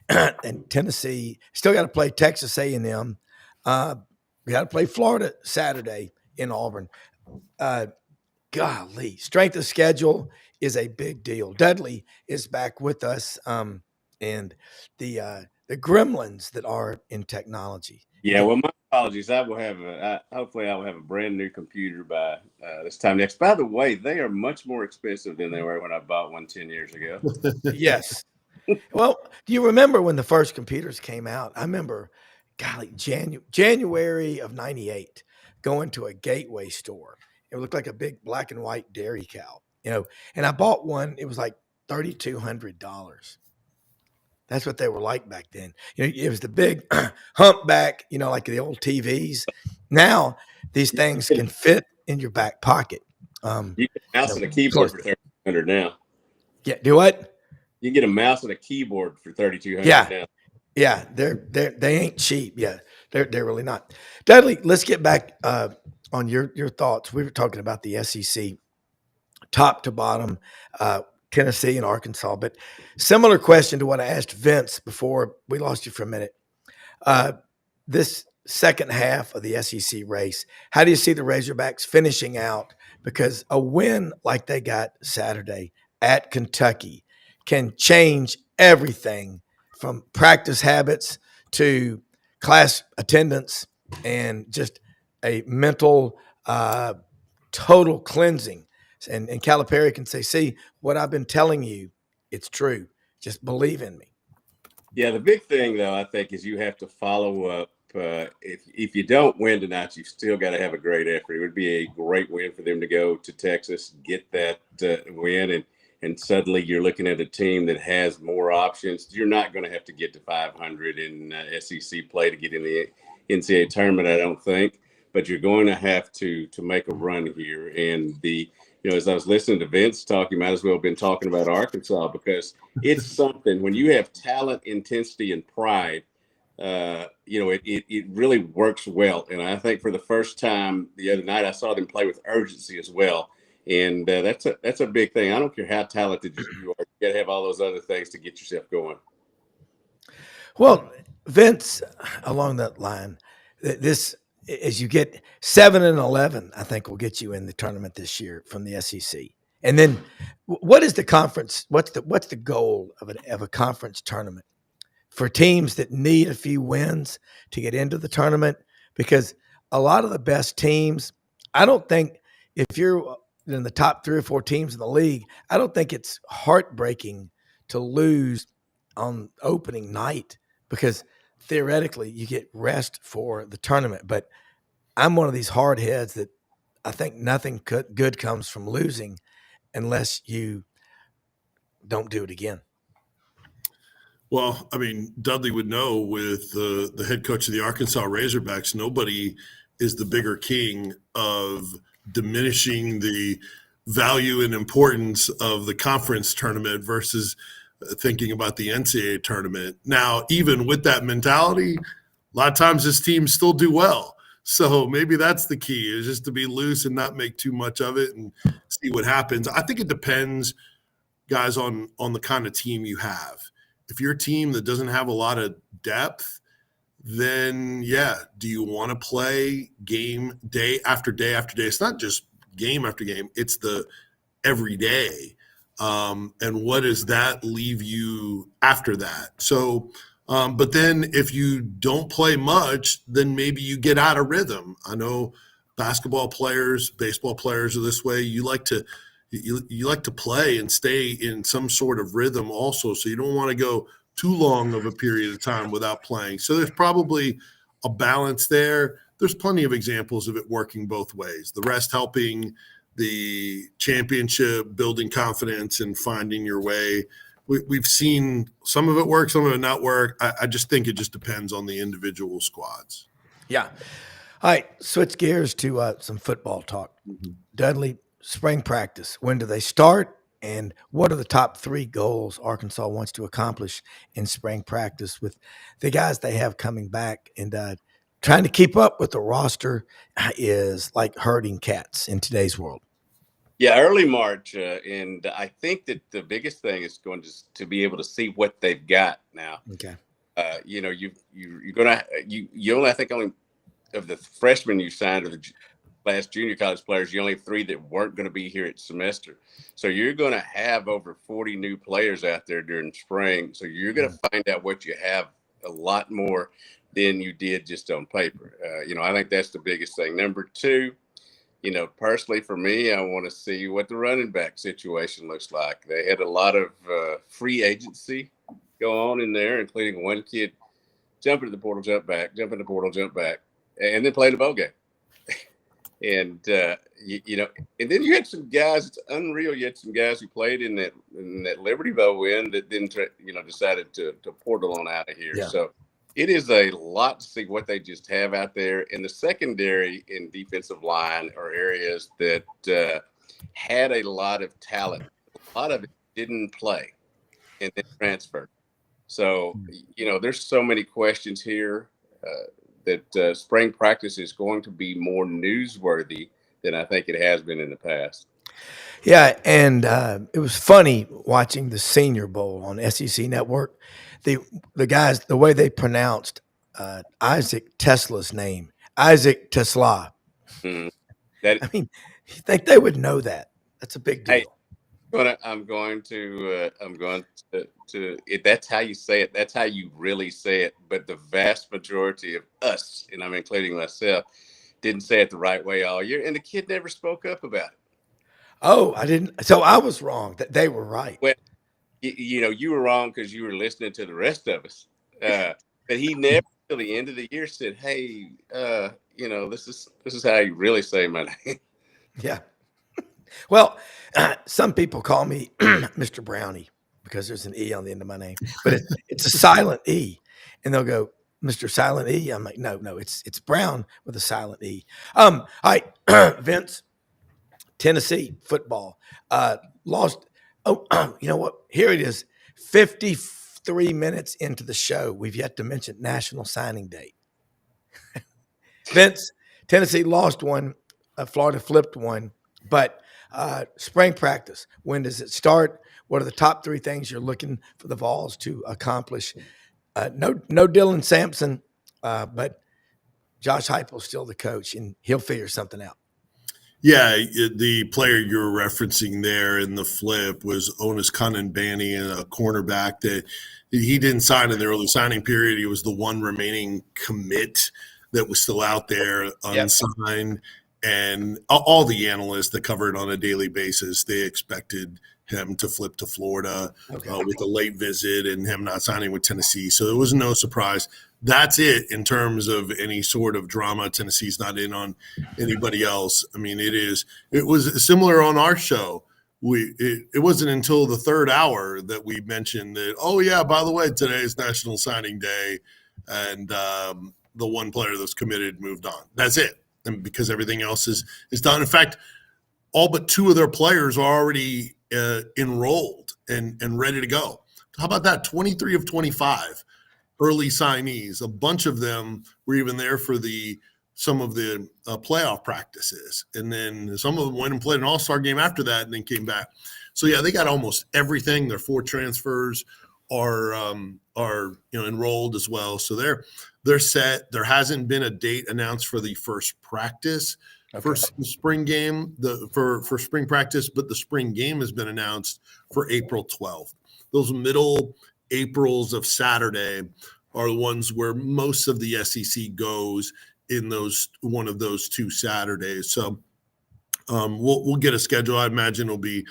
and Tennessee. Still got to play Texas A&M. We got to play Florida Saturday in Auburn. Golly, strength of schedule is a big deal. Dudley is back with us, and the gremlins that are in technology. Yeah, well, my apologies. Hopefully I will have a brand new computer by this time next. By the way, they are much more expensive than they were when I bought one 10 years ago. Yes. Well, do you remember when the first computers came out? I remember, golly, January of 98, going to a Gateway store. It looked like a big black and white dairy cow, and I bought one. It was like $3,200. That's what they were like back then. It was the big humpback, like the old TVs. Now these things can fit in your back pocket. You get a mouse and a keyboard for $3,200 now. Yeah, do what? You get a mouse and a keyboard for $3,200 now. Yeah, they ain't cheap. Yeah, they're really not. Dudley, let's get back on your thoughts. We were talking about the SEC, top to bottom. Tennessee and Arkansas, but similar question to what I asked Vince before we lost you for a minute. This second half of the SEC race, how do you see the Razorbacks finishing out? Because a win like they got Saturday at Kentucky can change everything from practice habits to class attendance and just a mental total cleansing. And Calipari can say, see, what I've been telling you, it's true. Just believe in me. Yeah, the big thing, though, I think, is you have to follow up. If you don't win tonight, you've still got to have a great effort. It would be a great win for them to go to Texas, get that win, and suddenly you're looking at a team that has more options. You're not going to have to get to 500 in SEC play to get in the NCAA tournament, I don't think. But you're going to have to make a run here. And as I was listening to Vince talk, you might as well have been talking about Arkansas, because it's something when you have talent, intensity, and pride, it really works well. And I think for the first time the other night, I saw them play with urgency as well. And that's a big thing. I don't care how talented you are. You got to have all those other things to get yourself going. Well, Vince, along that line, this, as you get 7 and 11, I think will get you in the tournament this year from the SEC. And then, what is the conference? What's the goal of a conference tournament for teams that need a few wins to get into the tournament? Because a lot of the best teams, I don't think, if you're in the top 3 or 4 teams in the league, I don't think it's heartbreaking to lose on opening night, because theoretically you get rest for the tournament. But I'm one of these hard heads that I think nothing good comes from losing unless you don't do it again. Well, I mean, Dudley would know with the head coach of the Arkansas Razorbacks, nobody is the bigger king of diminishing the value and importance of the conference tournament versus thinking about the NCAA tournament. Now, even with that mentality, a lot of times his teams still do well. So maybe that's the key, is just to be loose and not make too much of it and see what happens. I think it depends, guys, on the kind of team you have. If you're a team that doesn't have a lot of depth, then yeah, do you want to play game day after day after day? It's not just game after game, it's the every day. And what does that leave you after that? So, but then if you don't play much, then maybe you get out of rhythm. I know basketball players, baseball players are this way. You like to play and stay in some sort of rhythm also. So you don't want to go too long of a period of time without playing. So there's probably a balance there. There's plenty of examples of it working both ways. The rest helping the championship, building confidence and finding your way. We've seen some of it work, some of it not work. I just think it just depends on the individual squads. Yeah. All right, switch gears to some football talk. Mm-hmm. Dudley, spring practice, when do they start? And what are the top 3 goals Arkansas wants to accomplish in spring practice with the guys they have coming back? And trying to keep up with the roster is like herding cats in today's world. Yeah, early March, and I think that the biggest thing is going to be able to see what they've got now. Okay. You know, you only, I think only of the freshmen you signed or the last junior college players, you only have 3 that weren't going to be here at semester. So you're going to have over 40 new players out there during spring. So you're going to find out what you have a lot more than you did just on paper. You know, I think that's the biggest thing. Number 2, you know, personally for me, I want to see what the running back situation looks like. They had a lot of free agency go on in there, including one kid jump into the portal, jump back, and then play the bowl game. And, you know, and then you had some guys, it's unreal. You had some guys who played in that Liberty Bowl win that then, decided to portal on out of here. Yeah. So it is a lot to see what they just have out there. In the secondary and defensive line are areas that had a lot of talent. A lot of it didn't play and then transferred. So, you know, there's so many questions here that spring practice is going to be more newsworthy than I think it has been in the past. Yeah, and it was funny watching the Senior Bowl on SEC Network. The guys, the way they pronounced Isaac Tesla's name, Isaac Tesla. Mm-hmm. I mean, you think they would know that? That's a big deal. Hey, I'm going to that's how you say it. That's how you really say it. But the vast majority of us, and I'm including myself, didn't say it the right way all year. And the kid never spoke up about it. Oh, I didn't. So I was wrong. That they were right. Well, you know, you were wrong because you were listening to the rest of us. But he never, till the end of the year, said, "Hey, you know, this is how you really say my name." Yeah. Well, some people call me Mr. Brownie because there's an E on the end of my name, but it's a silent E, and they'll go, "Mr. Silent E." I'm like, no, it's Brown with a silent E. All right, Vince, Tennessee football lost. Oh, you know what? Here it is. 53 minutes into the show, we've yet to mention National Signing Day. Vince, Tennessee lost one. Florida flipped one, but. Spring practice, when does it start? What are the top 3 things you're looking for the Vols to accomplish? No Dylan Sampson, but Josh Heupel's still the coach, and he'll figure something out. Yeah, the player you were referencing there in the flip was Onis Kananbani, a cornerback that he didn't sign in the early signing period. He was the one remaining commit that was still out there unsigned. Yep. And all the analysts that cover it on a daily basis, they expected him to flip to Florida with a late visit and him not signing with Tennessee. So it was no surprise. that's it in terms of any sort of drama. Tennessee's not in on anybody else. I mean, it was similar on our show. It wasn't until the third hour that we mentioned that, oh yeah, by the way, today is National Signing Day, and the one player that's committed moved on. That's it. And because everything else is done. In fact, all but 2 of their players are already enrolled and ready to go. How about that? 23 of 25 early signees. A bunch of them were even there for some of the playoff practices. And then some of them went and played an all-star game after that and then came back. So yeah, they got almost everything. Their 4 transfers are enrolled as well. So they're set. There hasn't been a date announced for the first practice for the spring game, for spring practice, but the spring game has been announced for April 12th. Those middle Aprils of Saturday are the ones where most of the SEC goes in one of those 2 Saturdays. So we'll get a schedule. I imagine it'll be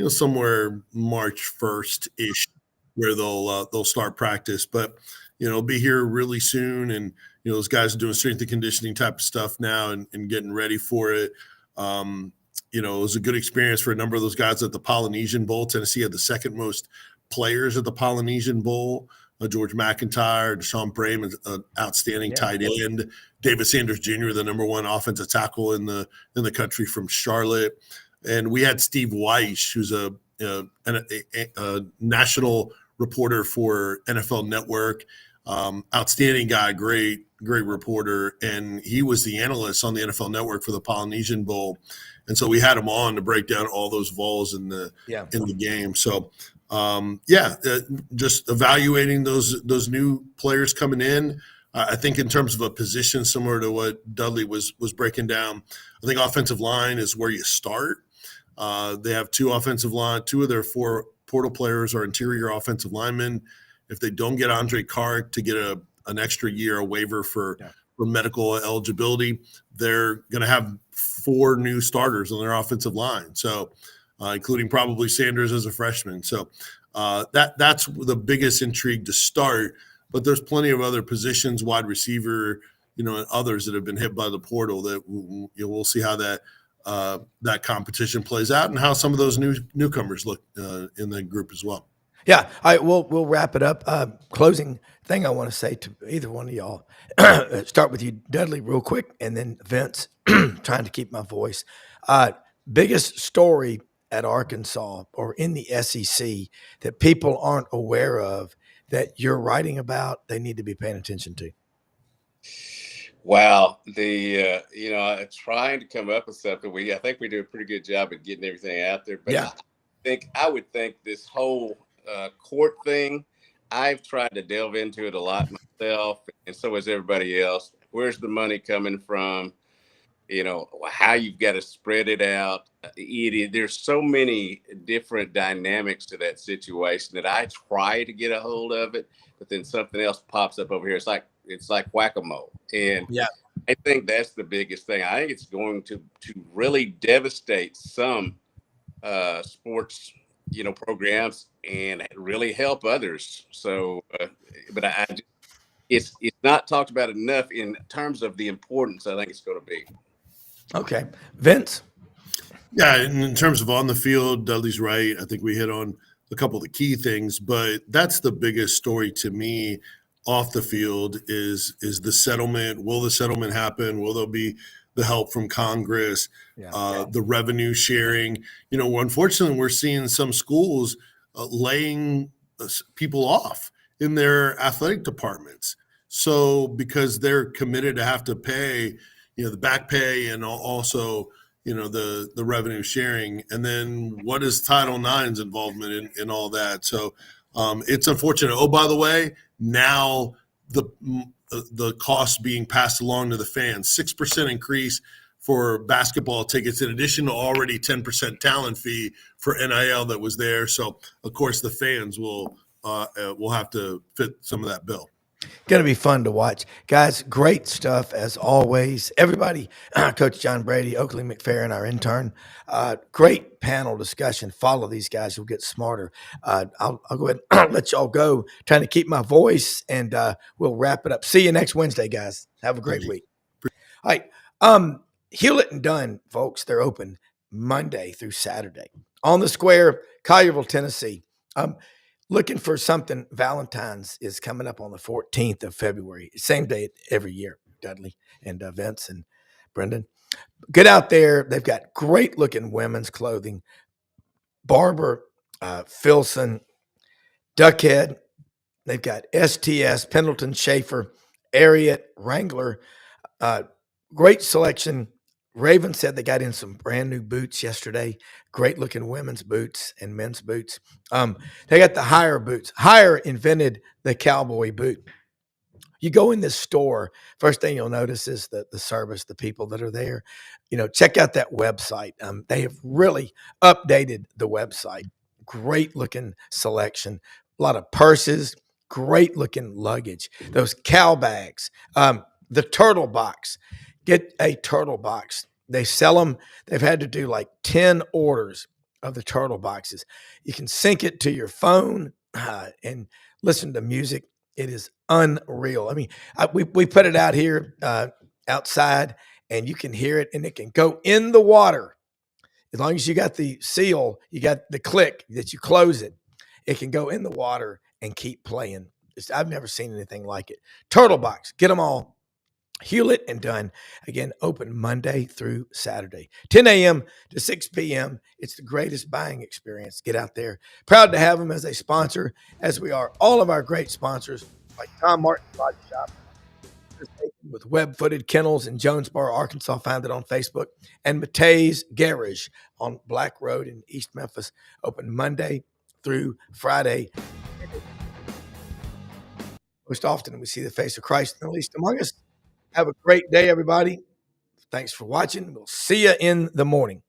somewhere March 1st ish where they'll start practice, but it'll be here really soon. And those guys are doing strength and conditioning type of stuff now and getting ready for it. It was a good experience for a number of those guys at the Polynesian Bowl. Tennessee had the second most players at the Polynesian Bowl. George McIntyre, Deshaun Brame, an outstanding tight end. David Sanders Jr., the number 1 offensive tackle in the country from Charlotte. And we had Steve Weiss, who's a national reporter for NFL Network. Outstanding guy, great reporter. And he was the analyst on the NFL Network for the Polynesian Bowl. And so we had him on to break down all those Vols in the game. So just evaluating those new players coming in. I think in terms of a position similar to what Dudley was breaking down, I think offensive line is where you start. They have 2 offensive line. 2 of their 4 portal players are interior offensive linemen. If they don't get Andre Carr to get an extra year, a waiver for medical eligibility, they're going to have 4 new starters on their offensive line. So including probably Sanders as a freshman. So that's the biggest intrigue to start. But there's plenty of other positions, wide receiver, and others that have been hit by the portal that we'll see how that competition plays out and how some of those newcomers look in the group as well. Yeah, we'll wrap it up. Closing thing I want to say to either one of y'all. Start with you, Dudley, real quick, and then Vince. Trying to keep my voice. Biggest story at Arkansas or in the SEC that people aren't aware of that you're writing about, they need to be paying attention to? Wow. I'm trying to come up with something. I think we do a pretty good job of getting everything out there, but I would think this whole court thing, I've tried to delve into it a lot myself, and so has everybody else. Where's the money coming from? How you've got to spread it out. There's so many different dynamics to that situation that I try to get a hold of it, but then something else pops up over here. It's like whack-a-mole. And I think that's the biggest thing. I think it's going to really devastate some sports, programs and really help others. So, but it's not talked about enough in terms of the importance I think it's going to be. Okay. Vince? Yeah, in terms of on the field, Dudley's right. I think we hit on a couple of the key things, but that's the biggest story to me off the field is the settlement. Will the settlement happen? Will there be the help from Congress, the revenue sharing? Unfortunately, we're seeing some schools laying people off in their athletic departments. So because they're committed to have to pay, the back pay and also, the revenue sharing. And then what is Title IX's involvement in all that? So it's unfortunate. Oh, by the way, now the cost being passed along to the fans, 6% increase for basketball tickets, in addition to already 10% talent fee for NIL that was there. So of course the fans will have to fit some of that bill. Going to be fun to watch. Guys, great stuff as always. Everybody, Coach John Brady, Oakley, McFerrin, our intern. Great panel discussion. Follow these guys. You'll get smarter. I'll go ahead and let y'all go. Trying to keep my voice, and we'll wrap it up. See you next Wednesday, guys. Have a great week. All right. Hewlett and Dunn, folks, they're open Monday through Saturday. On the Square, Collierville, Tennessee. Looking for something. Valentine's is coming up on the 14th of February. Same day every year, Dudley and Vince and Brendan. Get out there. They've got great looking women's clothing. Barber, Filson, Duckhead. They've got STS, Pendleton, Schaefer, Ariat, Wrangler. Great selection. Raven said they got in some brand new boots yesterday. Great looking women's boots and men's boots. They got the Hire boots. Hire invented the cowboy boot. You go in this store, first thing you'll notice is the service, the people that are there. Check out that website. They have really updated the website. Great looking selection. A lot of purses, great looking luggage. Those cow bags, the turtle box. Get a turtle box. They sell them. They've had to do like 10 orders of the turtle boxes. You can sync it to your phone and listen to music. It is unreal. I mean, we put it out here outside, and you can hear it, and it can go in the water. As long as you got the seal, you got the click that you close it, it can go in the water and keep playing. I've never seen anything like it. Turtle box. Get them all. Hewlett and Dunn, again, open Monday through Saturday, 10 a.m. to 6 p.m. It's the greatest buying experience. Get out there. Proud to have them as a sponsor, as we are all of our great sponsors, like Tom Martin's Body Shop, with web-footed kennels in Jonesboro, Arkansas, found it on Facebook, and Matei's Garage on Black Road in East Memphis, open Monday through Friday. Most often we see the face of Christ in the least among us. Have a great day, everybody. Thanks for watching. We'll see you in the morning.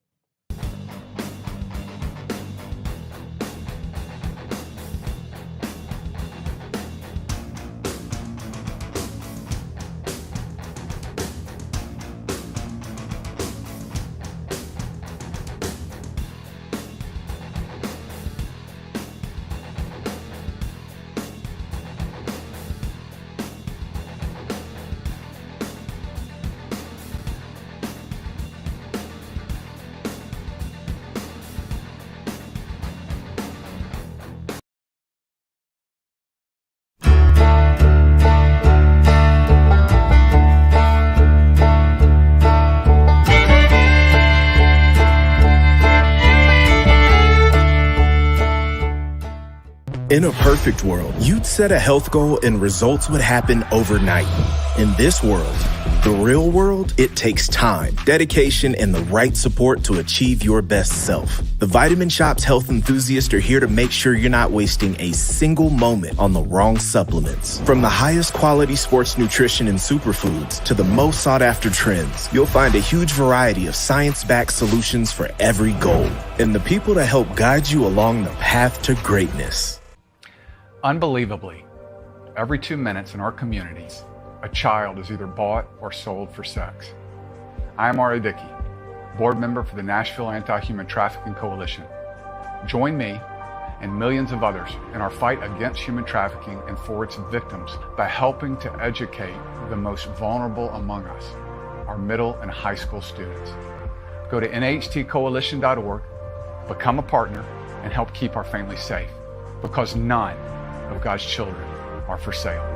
In a perfect world, you'd set a health goal and results would happen overnight. In this world, the real world, it takes time, dedication, and the right support to achieve your best self. The Vitamin Shop's health enthusiasts are here to make sure you're not wasting a single moment on the wrong supplements. From the highest quality sports nutrition and superfoods to the most sought after trends, you'll find a huge variety of science-backed solutions for every goal. And the people to help guide you along the path to greatness. Unbelievably, every 2 minutes in our communities, a child is either bought or sold for sex. I am Ari Dickey, board member for the Nashville Anti-Human Trafficking Coalition. Join me and millions of others in our fight against human trafficking and for its victims by helping to educate the most vulnerable among us, our middle and high school students. Go to nhtcoalition.org, become a partner, and help keep our families safe, because none of God's children are for sale.